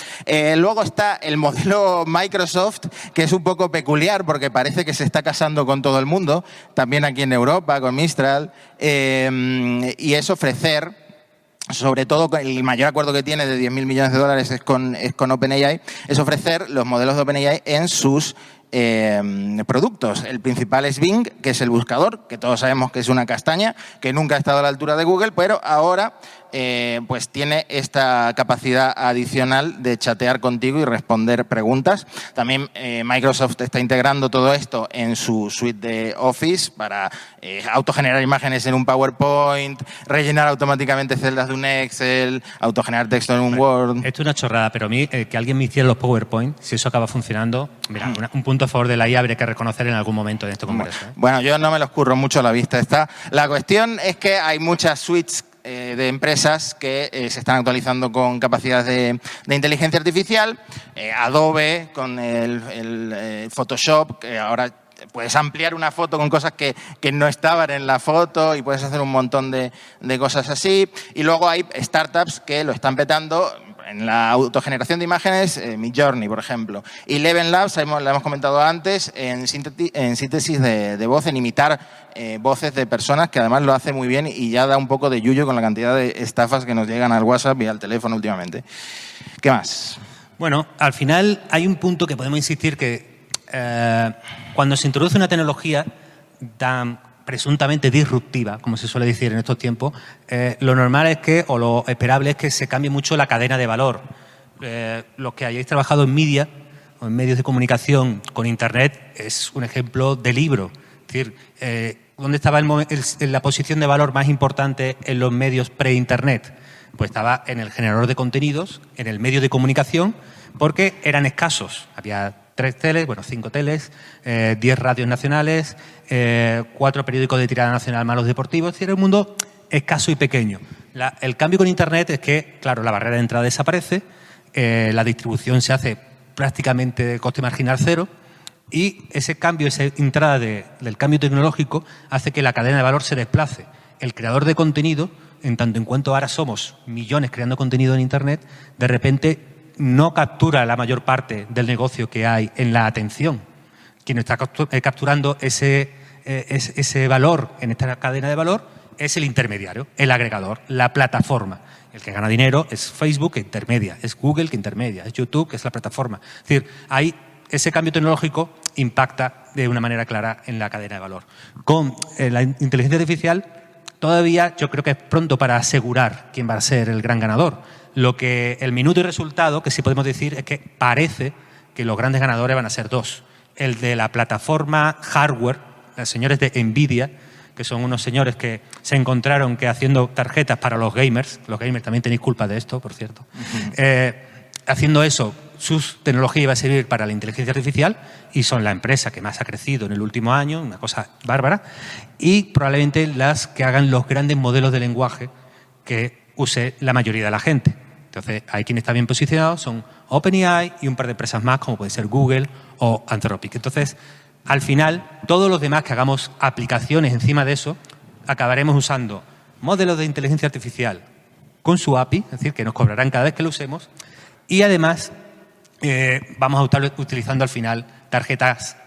Luego está el modelo Microsoft, que es un poco peculiar porque parece que se está casando con todo el mundo, también aquí en Europa, con Mistral, y es ofrecer, sobre todo el mayor acuerdo que tiene de 10.000 millones de dólares es con OpenAI, es ofrecer los modelos de OpenAI en sus productos. El principal es Bing, que es el buscador, que todos sabemos que es una castaña, que nunca ha estado a la altura de Google, pero ahora pues tiene esta capacidad adicional de chatear contigo y responder preguntas. También Microsoft está integrando todo esto en su suite de Office para autogenerar imágenes en un PowerPoint, rellenar automáticamente celdas de un Excel, autogenerar texto en un Word. Esto es una chorrada, pero a mí que alguien me hiciera los PowerPoint, si eso acaba funcionando, mira, un punto a favor de la IA habría que reconocer en algún momento en este congreso. Bueno, yo no me los curro mucho a la vista. La cuestión es que hay muchas suites de empresas que se están actualizando con capacidades de inteligencia artificial. Adobe con el Photoshop, que ahora puedes ampliar una foto con cosas que no estaban en la foto y puedes hacer un montón de cosas así. Y luego hay startups que lo están petando en la autogeneración de imágenes, Midjourney, por ejemplo. Y Eleven Labs, la hemos comentado antes, en síntesis de voz, en imitar voces de personas, que además lo hace muy bien y ya da un poco de yuyu con la cantidad de estafas que nos llegan al WhatsApp y al teléfono últimamente. ¿Qué más? Bueno, al final hay un punto que podemos insistir que cuando se introduce una tecnología tan presuntamente disruptiva, como se suele decir en estos tiempos, lo normal es que, o lo esperable es que se cambie mucho la cadena de valor. Los que hayáis trabajado en media o en medios de comunicación con Internet es un ejemplo de libro. Es decir, ¿dónde estaba la posición de valor más importante en los medios pre-Internet? Pues estaba en el generador de contenidos, en el medio de comunicación, porque eran escasos. Había 3 teles, 5 teles, 10 radios nacionales, 4 periódicos de tirada nacional más los deportivos. Es decir, era un mundo escaso y pequeño. El cambio con Internet es que, claro, la barrera de entrada desaparece, la distribución se hace prácticamente de coste marginal cero y ese cambio, esa entrada del cambio tecnológico hace que la cadena de valor se desplace. El creador de contenido, en tanto en cuanto ahora somos millones creando contenido en Internet, de repente no captura la mayor parte del negocio que hay en la atención. Quien está capturando ese valor en esta cadena de valor es el intermediario, el agregador, la plataforma. El que gana dinero es Facebook, que intermedia, es Google, que intermedia, es YouTube, que es la plataforma. Es decir, ese cambio tecnológico impacta de una manera clara en la cadena de valor. Con la inteligencia artificial, todavía yo creo que es pronto para asegurar quién va a ser el gran ganador. El minuto y resultado que sí podemos decir es que parece que los grandes ganadores van a ser 2. El de la plataforma hardware, los señores de Nvidia, que son unos señores que se encontraron que haciendo tarjetas para los gamers también tenéis culpa de esto, por cierto, haciendo eso, su tecnología iba a servir para la inteligencia artificial y son la empresa que más ha crecido en el último año, una cosa bárbara, y probablemente las que hagan los grandes modelos de lenguaje que use la mayoría de la gente. Entonces, hay quien está bien posicionado, son OpenAI y un par de empresas más, como puede ser Google o Anthropic. Entonces, al final, todos los demás que hagamos aplicaciones encima de eso, acabaremos usando modelos de inteligencia artificial con su API, es decir, que nos cobrarán cada vez que lo usemos, y además vamos a estar utilizando al final tarjetas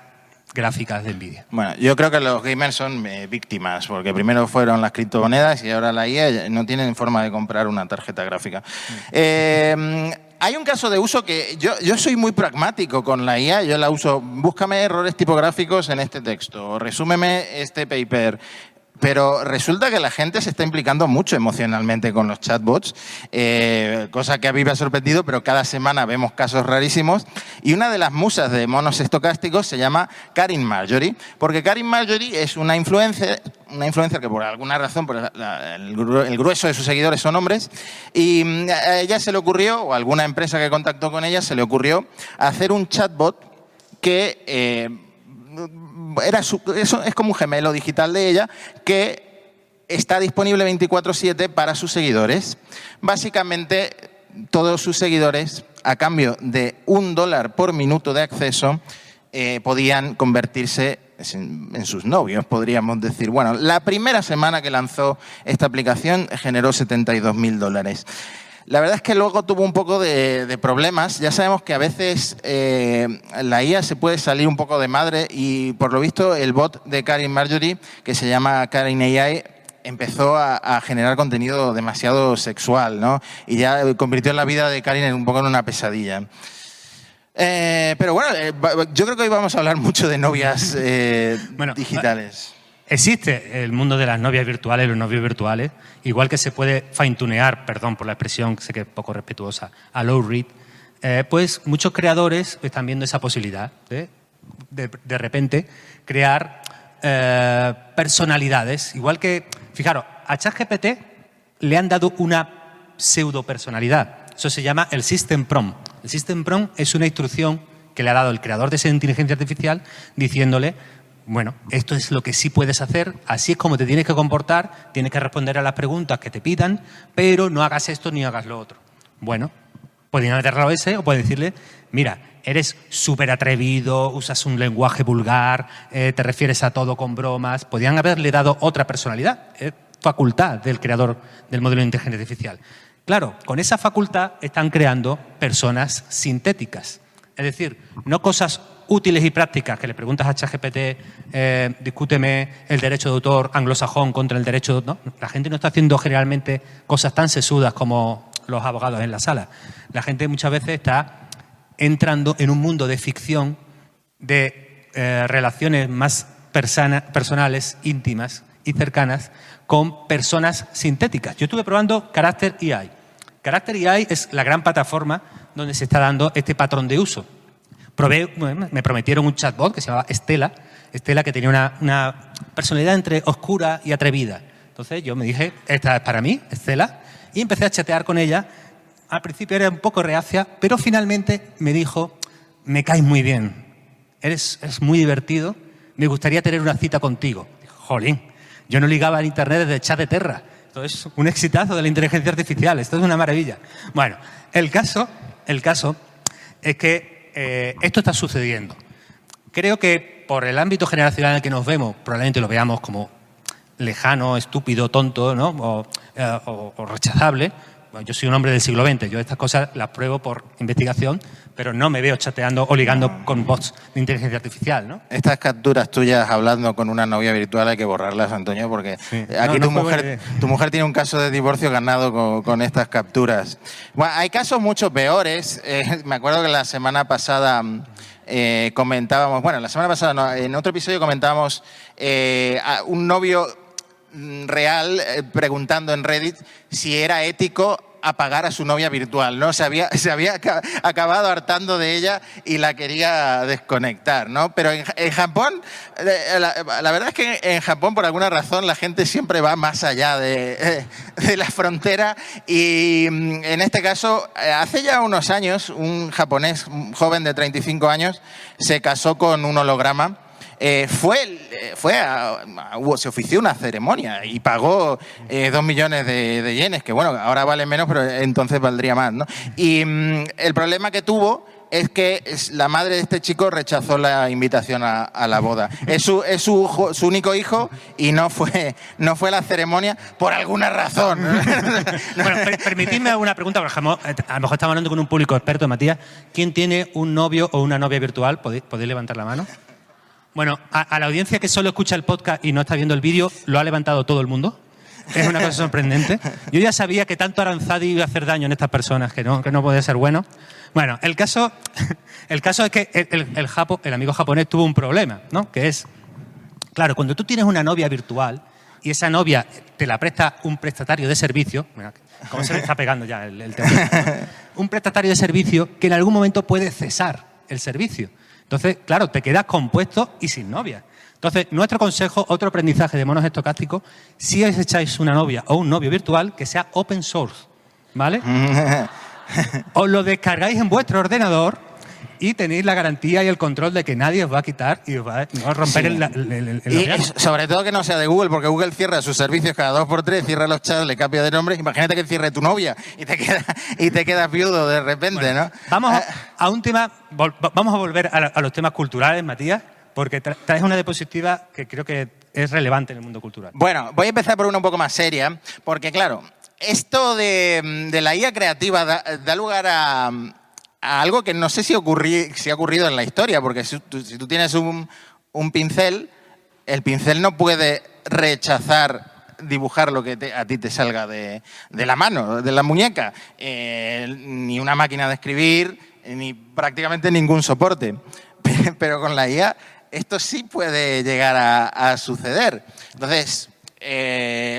gráficas de Nvidia. Bueno, yo creo que los gamers son víctimas, porque primero fueron las criptomonedas y ahora la IA no tienen forma de comprar una tarjeta gráfica. Hay un caso de uso que yo soy muy pragmático con la IA, yo la uso, búscame errores tipográficos en este texto, resúmeme este paper. Pero resulta que la gente se está implicando mucho emocionalmente con los chatbots, cosa que a mí me ha sorprendido, pero cada semana vemos casos rarísimos. Y una de las musas de monos estocásticos se llama Karin Marjorie, porque Karin Marjorie es una influencer que por alguna razón, el grueso de sus seguidores son hombres, y a ella se le ocurrió, o a alguna empresa que contactó con ella, se le ocurrió hacer un chatbot que es como un gemelo digital de ella que está disponible 24/7 para sus seguidores. Básicamente, todos sus seguidores, a cambio de $1 por minuto de acceso, podían convertirse en sus novios, podríamos decir. Bueno, la primera semana que lanzó esta aplicación generó $72.000. La verdad es que luego tuvo un poco de problemas. Ya sabemos que a veces la IA se puede salir un poco de madre y, por lo visto, el bot de Karin Marjorie, que se llama Karin AI, empezó a generar contenido demasiado sexual, ¿no? Y ya convirtió la vida de Karin un poco en una pesadilla. Pero bueno, yo creo que hoy vamos a hablar mucho de novias digitales. Existe el mundo de las novias virtuales, los novios virtuales, igual que se puede fine-tunear, perdón por la expresión, sé que es poco respetuosa, a low read, pues muchos creadores están viendo esa posibilidad de repente crear personalidades. Igual que, fijaros, a ChatGPT le han dado una pseudo-personalidad. Eso se llama el System Prompt. El System Prompt es una instrucción que le ha dado el creador de esa inteligencia artificial diciéndole: bueno, esto es lo que sí puedes hacer, así es como te tienes que comportar, tienes que responder a las preguntas que te pidan, pero no hagas esto ni hagas lo otro. Bueno, Podrían haber agarrado ese o pueden decirle, mira, eres súper atrevido, usas un lenguaje vulgar, te refieres a todo con bromas. Podrían haberle dado otra personalidad. Es facultad del creador del modelo de inteligencia artificial. Claro, con esa facultad están creando personas sintéticas. Es decir, no cosas útiles y prácticas que le preguntas a ChatGPT, discúteme el derecho de autor anglosajón contra el derecho de... No, la gente no está haciendo generalmente cosas tan sesudas como los abogados en la sala. La gente muchas veces está entrando en un mundo de ficción, de relaciones más personales, íntimas y cercanas con personas sintéticas. Yo estuve probando Character AI. Character AI es la gran plataforma donde se está dando este patrón de uso. Me prometieron un chatbot que se llamaba Estela, que tenía una personalidad entre oscura y atrevida. Entonces yo me dije, esta es para mí, Estela, y empecé a chatear con ella. Al principio era un poco reacia, pero finalmente me dijo, me caes muy bien, eres muy divertido, me gustaría tener una cita contigo. Jolín, yo no ligaba en internet desde Chat de Terra. Esto es un exitazo de la inteligencia artificial, esto es una maravilla. Bueno, el caso es que esto está sucediendo. Creo que por el ámbito generacional en el que nos vemos, probablemente lo veamos como lejano, estúpido, tonto, ¿no? o rechazable. Bueno, yo soy un hombre del siglo XX, yo estas cosas las pruebo por investigación, pero no me veo chateando o ligando con bots de inteligencia artificial, ¿no? Estas capturas tuyas hablando con una novia virtual hay que borrarlas, Antonio, porque Sí. aquí No, tu mujer tiene un caso de divorcio ganado con estas capturas. Bueno, hay casos mucho peores. Me acuerdo que la semana pasada comentábamos, bueno, la semana pasada no, en otro episodio comentábamos a un novio real preguntando en Reddit si era ético apagar a su novia virtual, ¿no? Se había acabado hartando de ella y la quería desconectar, ¿no? Pero en Japón, la verdad es que en Japón, por alguna razón, la gente siempre va más allá de la frontera y en este caso, hace ya unos años, un japonés, un joven de 35 años, se casó con un holograma. Se ofició una ceremonia y pagó 2 millones de yenes, que bueno, ahora vale menos, pero entonces valdría más, ¿no? Y el problema que tuvo es que la madre de este chico rechazó la invitación a la boda. Es su único hijo y no fue la ceremonia por alguna razón. Bueno, permitidme una pregunta, porque a lo mejor estamos hablando con un público experto, Matías. ¿Quién tiene un novio o una novia virtual? ¿Podéis levantar la mano? Bueno, a la audiencia que solo escucha el podcast y no está viendo el vídeo, ¿lo ha levantado todo el mundo? Es una cosa sorprendente. Yo ya sabía que tanto Aranzadi iba a hacer daño en estas personas, que no puede ser bueno. Bueno, el caso es que el amigo japonés tuvo un problema, ¿no? Que es, claro, cuando tú tienes una novia virtual y esa novia te la presta un prestatario de servicio, mira, cómo se le está pegando ya el tema, ¿no? Un prestatario de servicio que en algún momento puede cesar el servicio. Entonces, claro, te quedas compuesto y sin novia. Entonces, nuestro consejo, otro aprendizaje de monos estocásticos, si os echáis una novia o un novio virtual, que sea open source, ¿vale? Os lo descargáis en vuestro ordenador y tenéis la garantía y el control de que nadie os va a quitar y os va a romper el y sobre todo que no sea de Google, porque Google cierra sus servicios cada 2x3, cierra los chats, le cambia de nombre. Imagínate que cierre tu novia y te quedas viudo de repente, bueno, ¿no? Vamos a un tema, vamos a volver a los temas culturales, Matías, porque traes una diapositiva que creo que es relevante en el mundo cultural. Bueno, voy a empezar por una un poco más seria, porque claro, esto de la IA creativa da lugar a algo que no sé si ha ocurrido en la historia, porque si tú tienes un pincel, el pincel no puede rechazar dibujar lo que a ti te salga de la mano, de la muñeca, ni una máquina de escribir, ni prácticamente ningún soporte. Pero con la IA esto sí puede llegar a suceder. Entonces,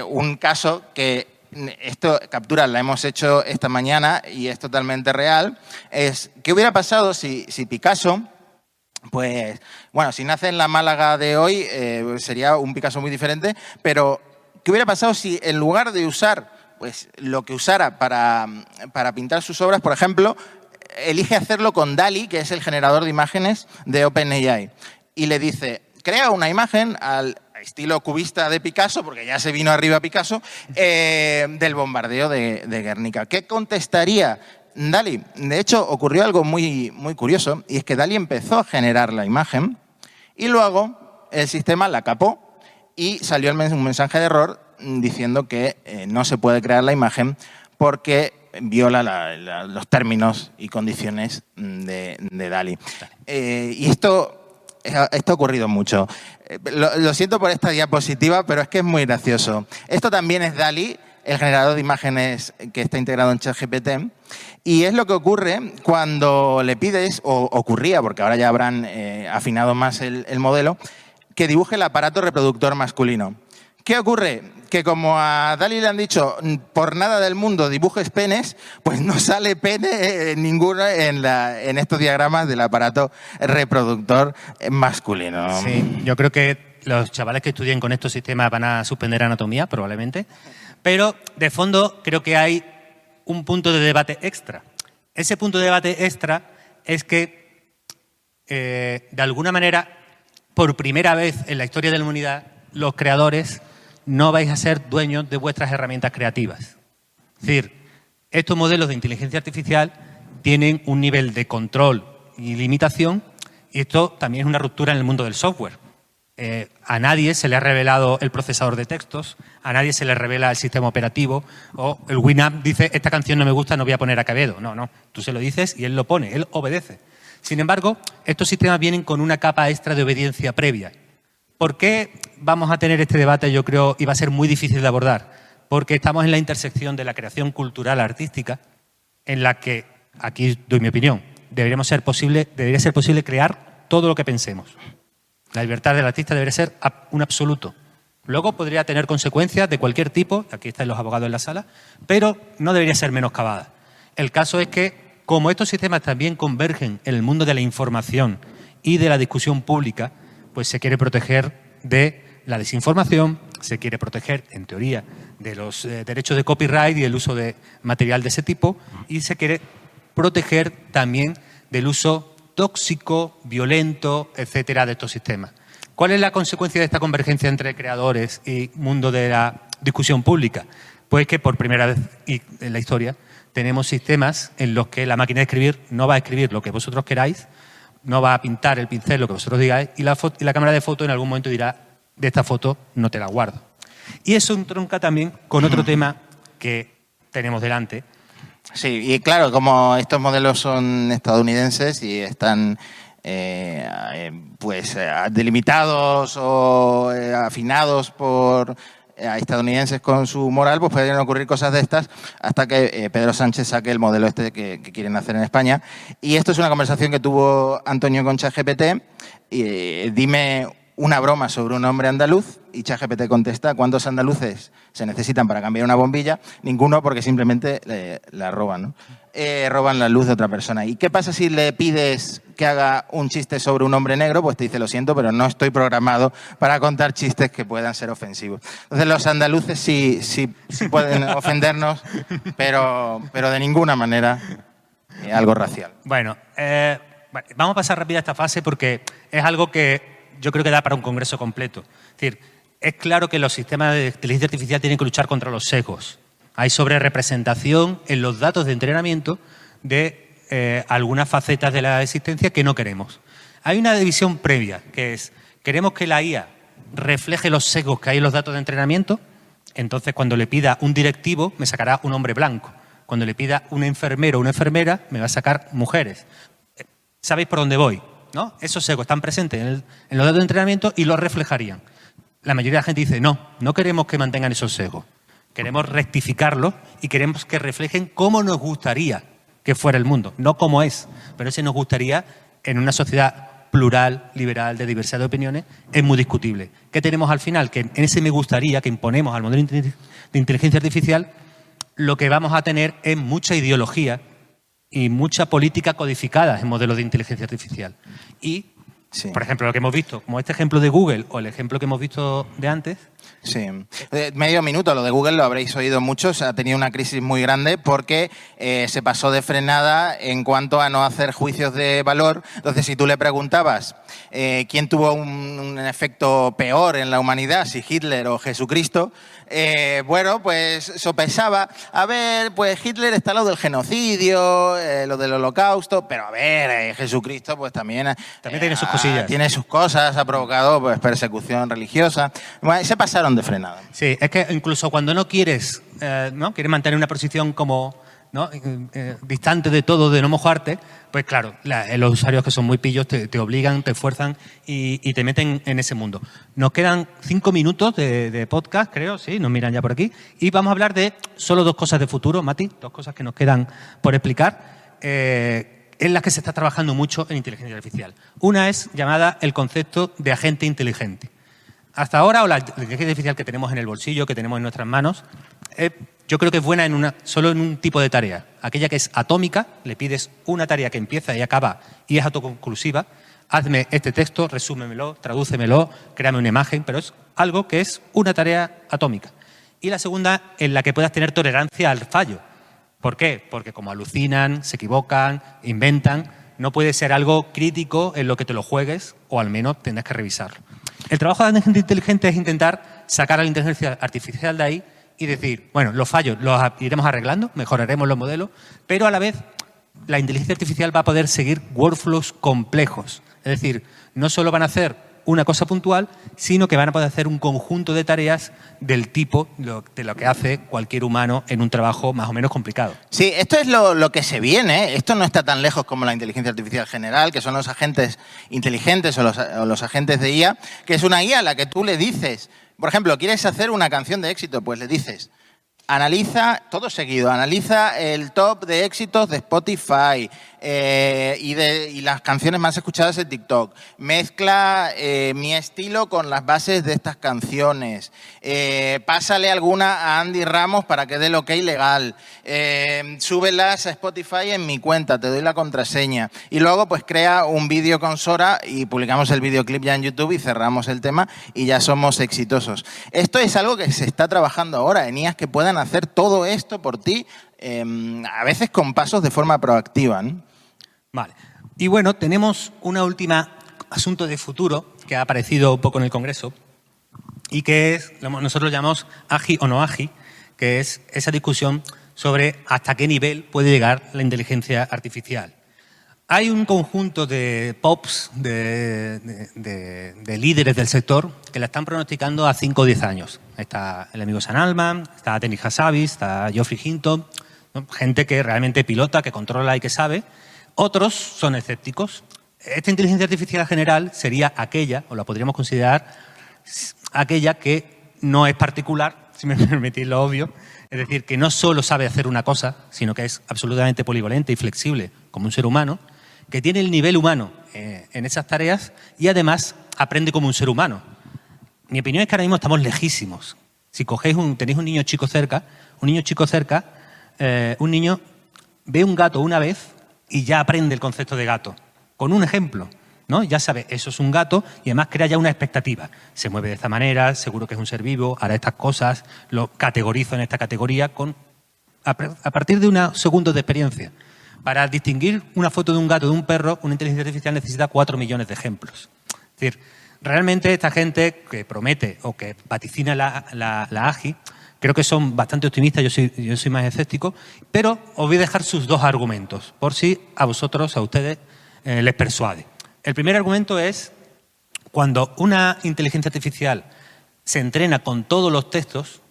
un caso que esto captura la hemos hecho esta mañana y es totalmente real, es ¿qué hubiera pasado si Picasso, pues, bueno, si nace en la Málaga de hoy, sería un Picasso muy diferente, pero ¿qué hubiera pasado si en lugar de usar pues lo que usara para pintar sus obras, por ejemplo, elige hacerlo con DALL-E, que es el generador de imágenes de OpenAI, y le dice, crea una imagen al estilo cubista de Picasso, porque ya se vino arriba Picasso, del bombardeo de Guernica? ¿Qué contestaría DALL-E. De hecho, ocurrió algo muy, muy curioso, y es que DALL-E empezó a generar la imagen y luego el sistema la capó y salió un mensaje de error diciendo que no se puede crear la imagen porque viola los términos y condiciones de DALL-E. Y esto ha ocurrido mucho. Lo siento por esta diapositiva, pero es que es muy gracioso. Esto también es DALL-E, el generador de imágenes que está integrado en ChatGPT. Y es lo que ocurre cuando le pides, o ocurría, porque ahora ya habrán afinado más el modelo, que dibuje el aparato reproductor masculino. ¿Qué ocurre? Que como a DALL-E le han dicho por nada del mundo dibujes penes, pues no sale pene ninguno en estos diagramas del aparato reproductor masculino. Sí, yo creo que los chavales que estudien con estos sistemas van a suspender anatomía, probablemente. Pero, de fondo, creo que hay un punto de debate extra. Ese punto de debate extra es que, de alguna manera, por primera vez en la historia de la humanidad, los creadores no vais a ser dueños de vuestras herramientas creativas. Es decir, estos modelos de inteligencia artificial tienen un nivel de control y limitación, y esto también es una ruptura en el mundo del software. A nadie se le ha revelado el procesador de textos, a nadie se le revela el sistema operativo, o el Winamp dice, esta canción no me gusta, no voy a poner a Quevedo. No, tú se lo dices y él lo pone, él obedece. Sin embargo, estos sistemas vienen con una capa extra de obediencia previa. ¿Por qué vamos a tener este debate, yo creo, y va a ser muy difícil de abordar? Porque estamos en la intersección de la creación cultural artística, en la que, aquí doy mi opinión, debería ser posible crear todo lo que pensemos. La libertad del artista debería ser un absoluto. Luego podría tener consecuencias de cualquier tipo, aquí están los abogados en la sala, pero no debería ser menoscabada. El caso es que, como estos sistemas también convergen en el mundo de la información y de la discusión pública, pues se quiere proteger de la desinformación, se quiere proteger, en teoría, de los derechos de copyright y el uso de material de ese tipo, y se quiere proteger también del uso tóxico, violento, etcétera, de estos sistemas. ¿Cuál es la consecuencia de esta convergencia entre creadores y mundo de la discusión pública? Pues que por primera vez en la historia tenemos sistemas en los que la máquina de escribir no va a escribir lo que vosotros queráis, no va a pintar el pincel lo que vosotros digáis, y la cámara de foto en algún momento dirá, de esta foto no te la guardo. Y eso entronca también con otro tema que tenemos delante. Sí, y claro, como estos modelos son estadounidenses y están delimitados o afinados por estadounidenses con su moral, pues pueden ocurrir cosas de estas hasta que Pedro Sánchez saque el modelo este que quieren hacer en España. Y esto es una conversación que tuvo Antonio con ChatGPT. Dime una broma sobre un hombre andaluz y ChatGPT contesta, ¿cuántos andaluces se necesitan para cambiar una bombilla? Ninguno, porque simplemente la roban, ¿no? Roban la luz de otra persona. ¿Y qué pasa si le pides que haga un chiste sobre un hombre negro? Pues te dice, lo siento, pero no estoy programado para contar chistes que puedan ser ofensivos. Entonces los andaluces sí pueden ofendernos, pero de ninguna manera algo racial. Bueno, vamos a pasar rápido a esta fase porque es algo que yo creo que da para un congreso completo. Es decir, es claro que los sistemas de inteligencia artificial tienen que luchar contra los sesgos. Hay sobrerepresentación en los datos de entrenamiento de algunas facetas de la existencia que no queremos. Hay una división previa, que es, queremos que la IA refleje los sesgos que hay en los datos de entrenamiento, entonces cuando le pida un directivo me sacará un hombre blanco. Cuando le pida un enfermero o una enfermera me va a sacar mujeres. ¿Sabéis por dónde voy? ¿No? Esos sesgos están presentes en los datos de entrenamiento y los reflejarían. La mayoría de la gente dice, no queremos que mantengan esos sesgos. Queremos rectificarlos y queremos que reflejen cómo nos gustaría que fuera el mundo. No cómo es, pero ese nos gustaría en una sociedad plural, liberal, de diversidad de opiniones, es muy discutible. ¿Qué tenemos al final? Que en ese me gustaría que imponemos al modelo de inteligencia artificial, lo que vamos a tener es mucha ideología y mucha política codificada en modelos de inteligencia artificial. Y, sí, por ejemplo, lo que hemos visto, como este ejemplo de Google o el ejemplo que hemos visto de antes, Sí. Medio minuto, lo de Google lo habréis oído muchos, ha tenido una crisis muy grande porque se pasó de frenada en cuanto a no hacer juicios de valor. Entonces, si tú le preguntabas quién tuvo un efecto peor en la humanidad, si Hitler o Jesucristo, bueno, pues sopesaba, a ver, pues Hitler está lo del genocidio, lo del holocausto, pero a ver, Jesucristo pues también tiene sus cosillas. Tiene sus cosas, ha provocado pues persecución religiosa. Bueno, se pasaron de frenada. Sí, es que incluso cuando no quieres, ¿no? Quieres mantener una posición como, ¿no? Distante de todo, de no mojarte, pues claro, los usuarios que son muy pillos te obligan, te esfuerzan y te meten en ese mundo. Nos quedan 5 minutos de podcast, creo, sí, nos miran ya por aquí, y vamos a hablar de solo 2 cosas de futuro, Mati, 2 cosas que nos quedan por explicar, en las que se está trabajando mucho en inteligencia artificial. Una es llamada el concepto de agente inteligente. Hasta ahora, o la inteligencia artificial que tenemos en el bolsillo, que tenemos en nuestras manos, yo creo que es buena solo en un tipo de tarea. Aquella que es atómica, le pides una tarea que empieza y acaba y es autoconclusiva. Hazme este texto, resúmemelo, tradúcemelo, créame una imagen, pero es algo que es una tarea atómica. Y la segunda, en la que puedas tener tolerancia al fallo. ¿Por qué? Porque como alucinan, se equivocan, inventan, no puede ser algo crítico en lo que te lo juegues o al menos tendrás que revisarlo. El trabajo de la inteligencia inteligente es intentar sacar a la inteligencia artificial de ahí y decir, bueno, los fallos los iremos arreglando, mejoraremos los modelos, pero a la vez la inteligencia artificial va a poder seguir workflows complejos. Es decir, no solo van a hacer una cosa puntual, sino que van a poder hacer un conjunto de tareas del tipo de lo que hace cualquier humano en un trabajo más o menos complicado. Sí, esto es lo que se viene. Esto no está tan lejos como la inteligencia artificial general, que son los agentes inteligentes o los agentes de IA, que es una IA a la que tú le dices, por ejemplo, ¿quieres hacer una canción de éxito? Pues le dices, analiza, todo seguido, analiza el top de éxitos de Spotify y las canciones más escuchadas en TikTok. Mezcla mi estilo con las bases de estas canciones. Pásale alguna a Andy Ramos para que dé el ok legal. Súbelas a Spotify en mi cuenta, te doy la contraseña. Y luego pues crea un vídeo con Sora y publicamos el videoclip ya en YouTube y cerramos el tema y ya somos exitosos. Esto es algo que se está trabajando ahora en IAs que puedan hacer todo esto por ti, a veces con pasos de forma proactiva, ¿no? Vale. Y bueno, tenemos una última asunto de futuro que ha aparecido un poco en el Congreso y que es, nosotros lo llamamos AGI o no AGI, que es esa discusión sobre hasta qué nivel puede llegar la inteligencia artificial. Hay un conjunto de POPs, de líderes del sector, que la están pronosticando a 5 o 10 años. Está el amigo Sam Altman, está Denis Hassabis, está Geoffrey Hinton, ¿no? Gente que realmente pilota, que controla y que sabe. Otros son escépticos. Esta inteligencia artificial general sería aquella, o la podríamos considerar, aquella que no es particular, si me permitís lo obvio, es decir, que no solo sabe hacer una cosa, sino que es absolutamente polivalente y flexible como un ser humano, que tiene el nivel humano en esas tareas y además aprende como un ser humano. Mi opinión es que ahora mismo estamos lejísimos. Si tenéis un niño chico cerca, un niño ve un gato una vez y ya aprende el concepto de gato. Con un ejemplo, ¿no? Ya sabe, eso es un gato y además crea ya una expectativa. Se mueve de esta manera, seguro que es un ser vivo, hará estas cosas, lo categorizo en esta categoría a partir de unos segundos de experiencia. Para distinguir una foto de un gato de un perro, una inteligencia artificial necesita 4 millones de ejemplos. Es decir, realmente esta gente que promete o que vaticina la AGI, creo que son bastante optimistas, yo soy más escéptico, pero os voy a dejar sus 2 argumentos, por si a ustedes les persuade. El primer argumento es, cuando una inteligencia artificial se entrena con todos los textos,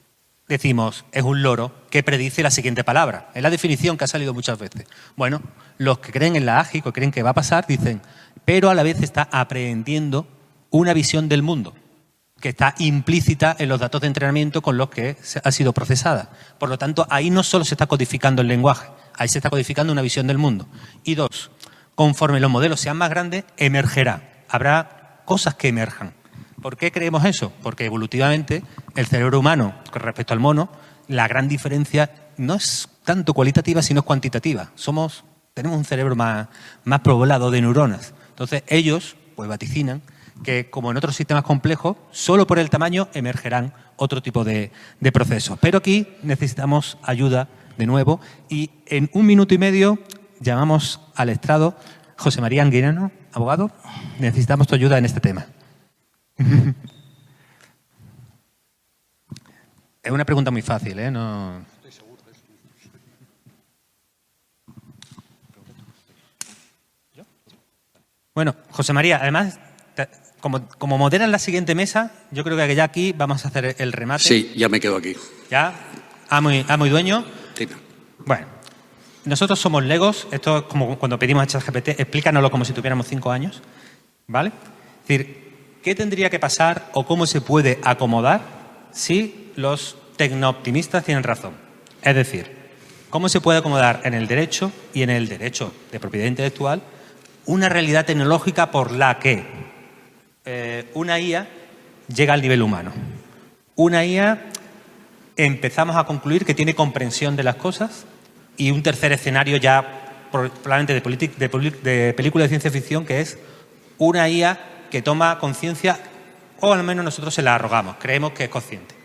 decimos, es un loro que predice la siguiente palabra. Es la definición que ha salido muchas veces. Bueno, los que creen en la AGI, que creen que va a pasar, dicen, pero a la vez está aprendiendo una visión del mundo que está implícita en los datos de entrenamiento con los que ha sido procesada. Por lo tanto, ahí no solo se está codificando el lenguaje, ahí se está codificando una visión del mundo. Y 2, conforme los modelos sean más grandes, emergerá. Habrá cosas que emerjan. ¿Por qué creemos eso? Porque evolutivamente el cerebro humano, con respecto al mono, la gran diferencia no es tanto cualitativa, sino cuantitativa. Tenemos un cerebro más poblado de neuronas. Entonces, ellos pues vaticinan que, como en otros sistemas complejos, solo por el tamaño emergerán otro tipo de procesos. Pero aquí necesitamos ayuda de nuevo y en 1 minuto y medio llamamos al estrado. José María Anguirano, abogado, necesitamos tu ayuda en este tema. Es una pregunta muy fácil, ¿eh? No... Bueno, José María, además, como moderan la siguiente mesa, yo creo que ya aquí vamos a hacer el remate. Sí, ya me quedo aquí. ¿Ya? ¿Amo y dueño? Sí. Bueno, nosotros somos legos. Esto es como cuando pedimos a ChatGPT, explícanoslo como si tuviéramos 5 años, ¿vale? Es decir, ¿qué tendría que pasar o cómo se puede acomodar si los tecnooptimistas tienen razón? Es decir, ¿cómo se puede acomodar en el derecho y en el derecho de propiedad intelectual una realidad tecnológica por la que una IA llega al nivel humano? Una IA empezamos a concluir que tiene comprensión de las cosas y un tercer escenario ya probablemente de película de ciencia ficción, que es una IA que toma conciencia, o al menos nosotros se la arrogamos, creemos que es consciente.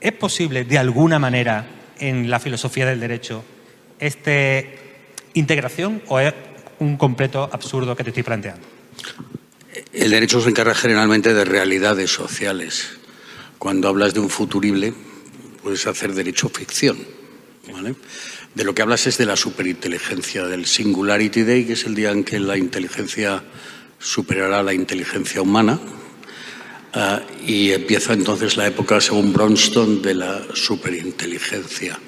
¿Es posible de alguna manera en la filosofía del derecho esta integración o es un completo absurdo que te estoy planteando? El derecho se encarga generalmente de realidades sociales. Cuando hablas de un futurible, puedes hacer derecho ficción, ¿vale? De lo que hablas es de la superinteligencia, del Singularity Day, que es el día en que la inteligencia superará la inteligencia humana, y empieza entonces la época, según Bronston, de la superinteligencia,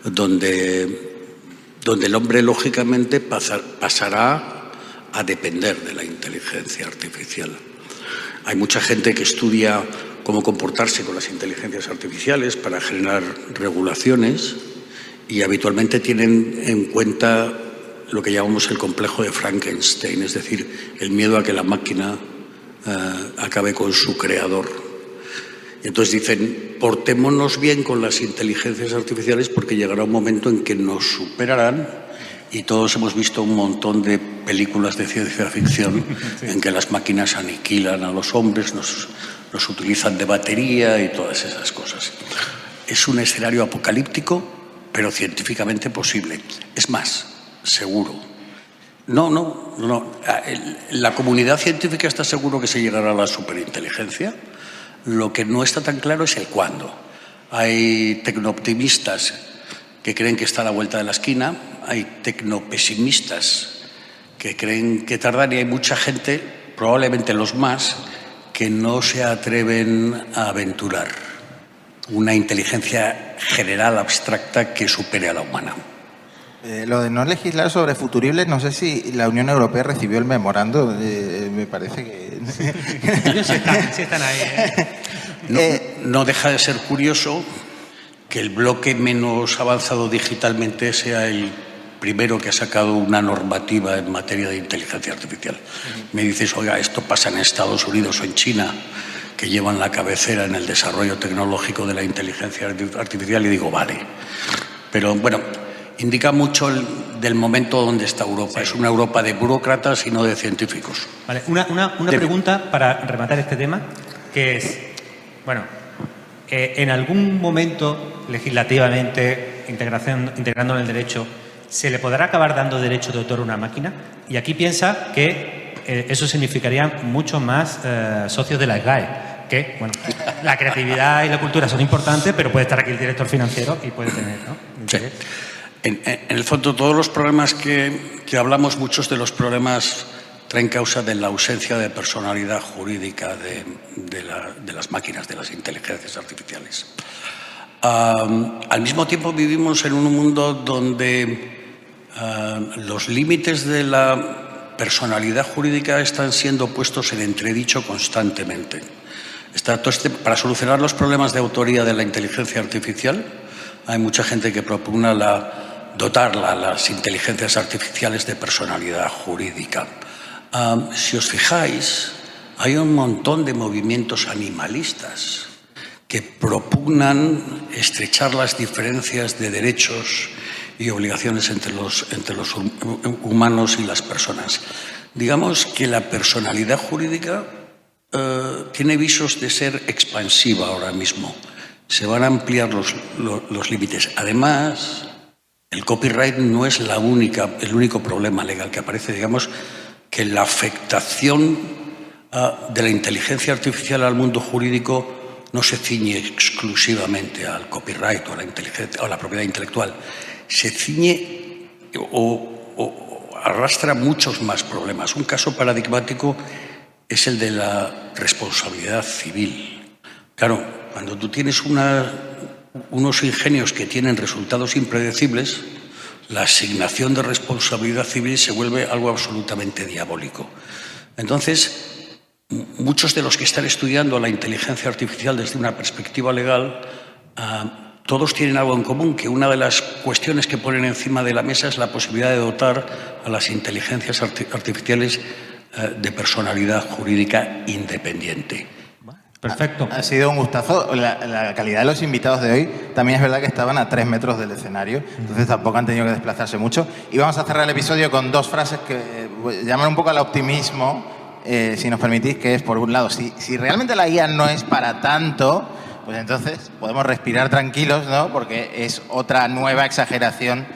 donde el hombre lógicamente pasará a depender de la inteligencia artificial. Hay mucha gente que estudia cómo comportarse con las inteligencias artificiales para generar regulaciones y habitualmente tienen en cuenta lo que llamamos el complejo de Frankenstein, es decir, el miedo a que la máquina acabe con su creador. Y entonces dicen, portémonos bien con las inteligencias artificiales porque llegará un momento en que nos superarán, y todos hemos visto un montón de películas de ciencia ficción en que las máquinas aniquilan a los hombres, nos utilizan de batería y todas esas cosas. Es un escenario apocalíptico, pero científicamente posible. Es más, seguro. No. La comunidad científica está seguro que se llegará a la superinteligencia. Lo que no está tan claro es el cuándo. Hay tecnooptimistas que creen que está a la vuelta de la esquina, hay tecnopesimistas que creen que tardan, y hay mucha gente, probablemente los más, que no se atreven a aventurar una inteligencia general abstracta que supere a la humana. Lo de no legislar sobre futuribles, no sé si la Unión Europea recibió el memorando, me parece que... Ellos sí están ahí. No deja de ser curioso que el bloque menos avanzado digitalmente sea el primero que ha sacado una normativa en materia de inteligencia artificial. Me dices, oiga, esto pasa en Estados Unidos o en China, que llevan la cabecera en el desarrollo tecnológico de la inteligencia artificial, y digo, vale. Pero bueno, indica mucho del momento donde está Europa. Sí. Es una Europa de burócratas y no de científicos. Vale, una pregunta para rematar este tema, que es, bueno, en algún momento legislativamente, integrando en el derecho, ¿se le podrá acabar dando derecho de autor a una máquina? Y aquí piensa que eso significaría mucho más socios de la SGAE, que, bueno, la creatividad y la cultura son importantes, pero puede estar aquí el director financiero y puede tener, ¿no? Sí. En el fondo, todos los problemas que hablamos, muchos de los problemas traen causa de la ausencia de personalidad jurídica de las máquinas, de las inteligencias artificiales. Al mismo tiempo vivimos en un mundo donde los límites de la personalidad jurídica están siendo puestos en entredicho constantemente. Para solucionar los problemas de autoría de la inteligencia artificial, hay mucha gente que propugna dotar las inteligencias artificiales de personalidad jurídica. Si os fijáis, hay un montón de movimientos animalistas que propugnan estrechar las diferencias de derechos y obligaciones entre los humanos y las personas. Digamos que la personalidad jurídica tiene visos de ser expansiva ahora mismo. Se van a ampliar los límites. Además, el copyright no es el único problema legal que aparece. Digamos que la afectación de la inteligencia artificial al mundo jurídico no se ciñe exclusivamente al copyright o a la propiedad intelectual. Se ciñe o arrastra muchos más problemas. Un caso paradigmático es el de la responsabilidad civil. Claro, cuando tú tienes unos ingenios que tienen resultados impredecibles, la asignación de responsabilidad civil se vuelve algo absolutamente diabólico. Entonces, muchos de los que están estudiando la inteligencia artificial desde una perspectiva legal, todos tienen algo en común, que una de las cuestiones que ponen encima de la mesa es la posibilidad de dotar a las inteligencias artificiales de personalidad jurídica independiente. Perfecto. Ha sido un gustazo. La calidad de los invitados de hoy también es verdad que estaban a 3 metros del escenario, entonces tampoco han tenido que desplazarse mucho. Y vamos a cerrar el episodio con 2 frases que llaman un poco al optimismo, si nos permitís, que es, por un lado, si realmente la IA no es para tanto, pues entonces podemos respirar tranquilos, ¿no? Porque es otra nueva exageración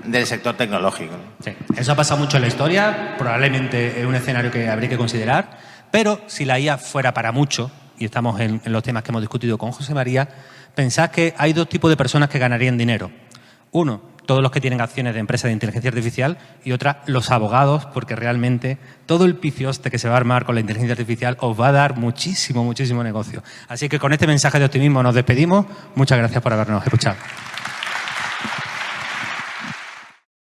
del sector tecnológico. Sí, eso ha pasado mucho en la historia, probablemente es un escenario que habría que considerar, pero si la IA fuera para mucho, y estamos en los temas que hemos discutido con José María, pensad que hay 2 tipos de personas que ganarían dinero. Uno, todos los que tienen acciones de empresas de inteligencia artificial, y otra, los abogados, porque realmente todo el pifioste que se va a armar con la inteligencia artificial os va a dar muchísimo, muchísimo negocio. Así que con este mensaje de optimismo nos despedimos. Muchas gracias por habernos escuchado.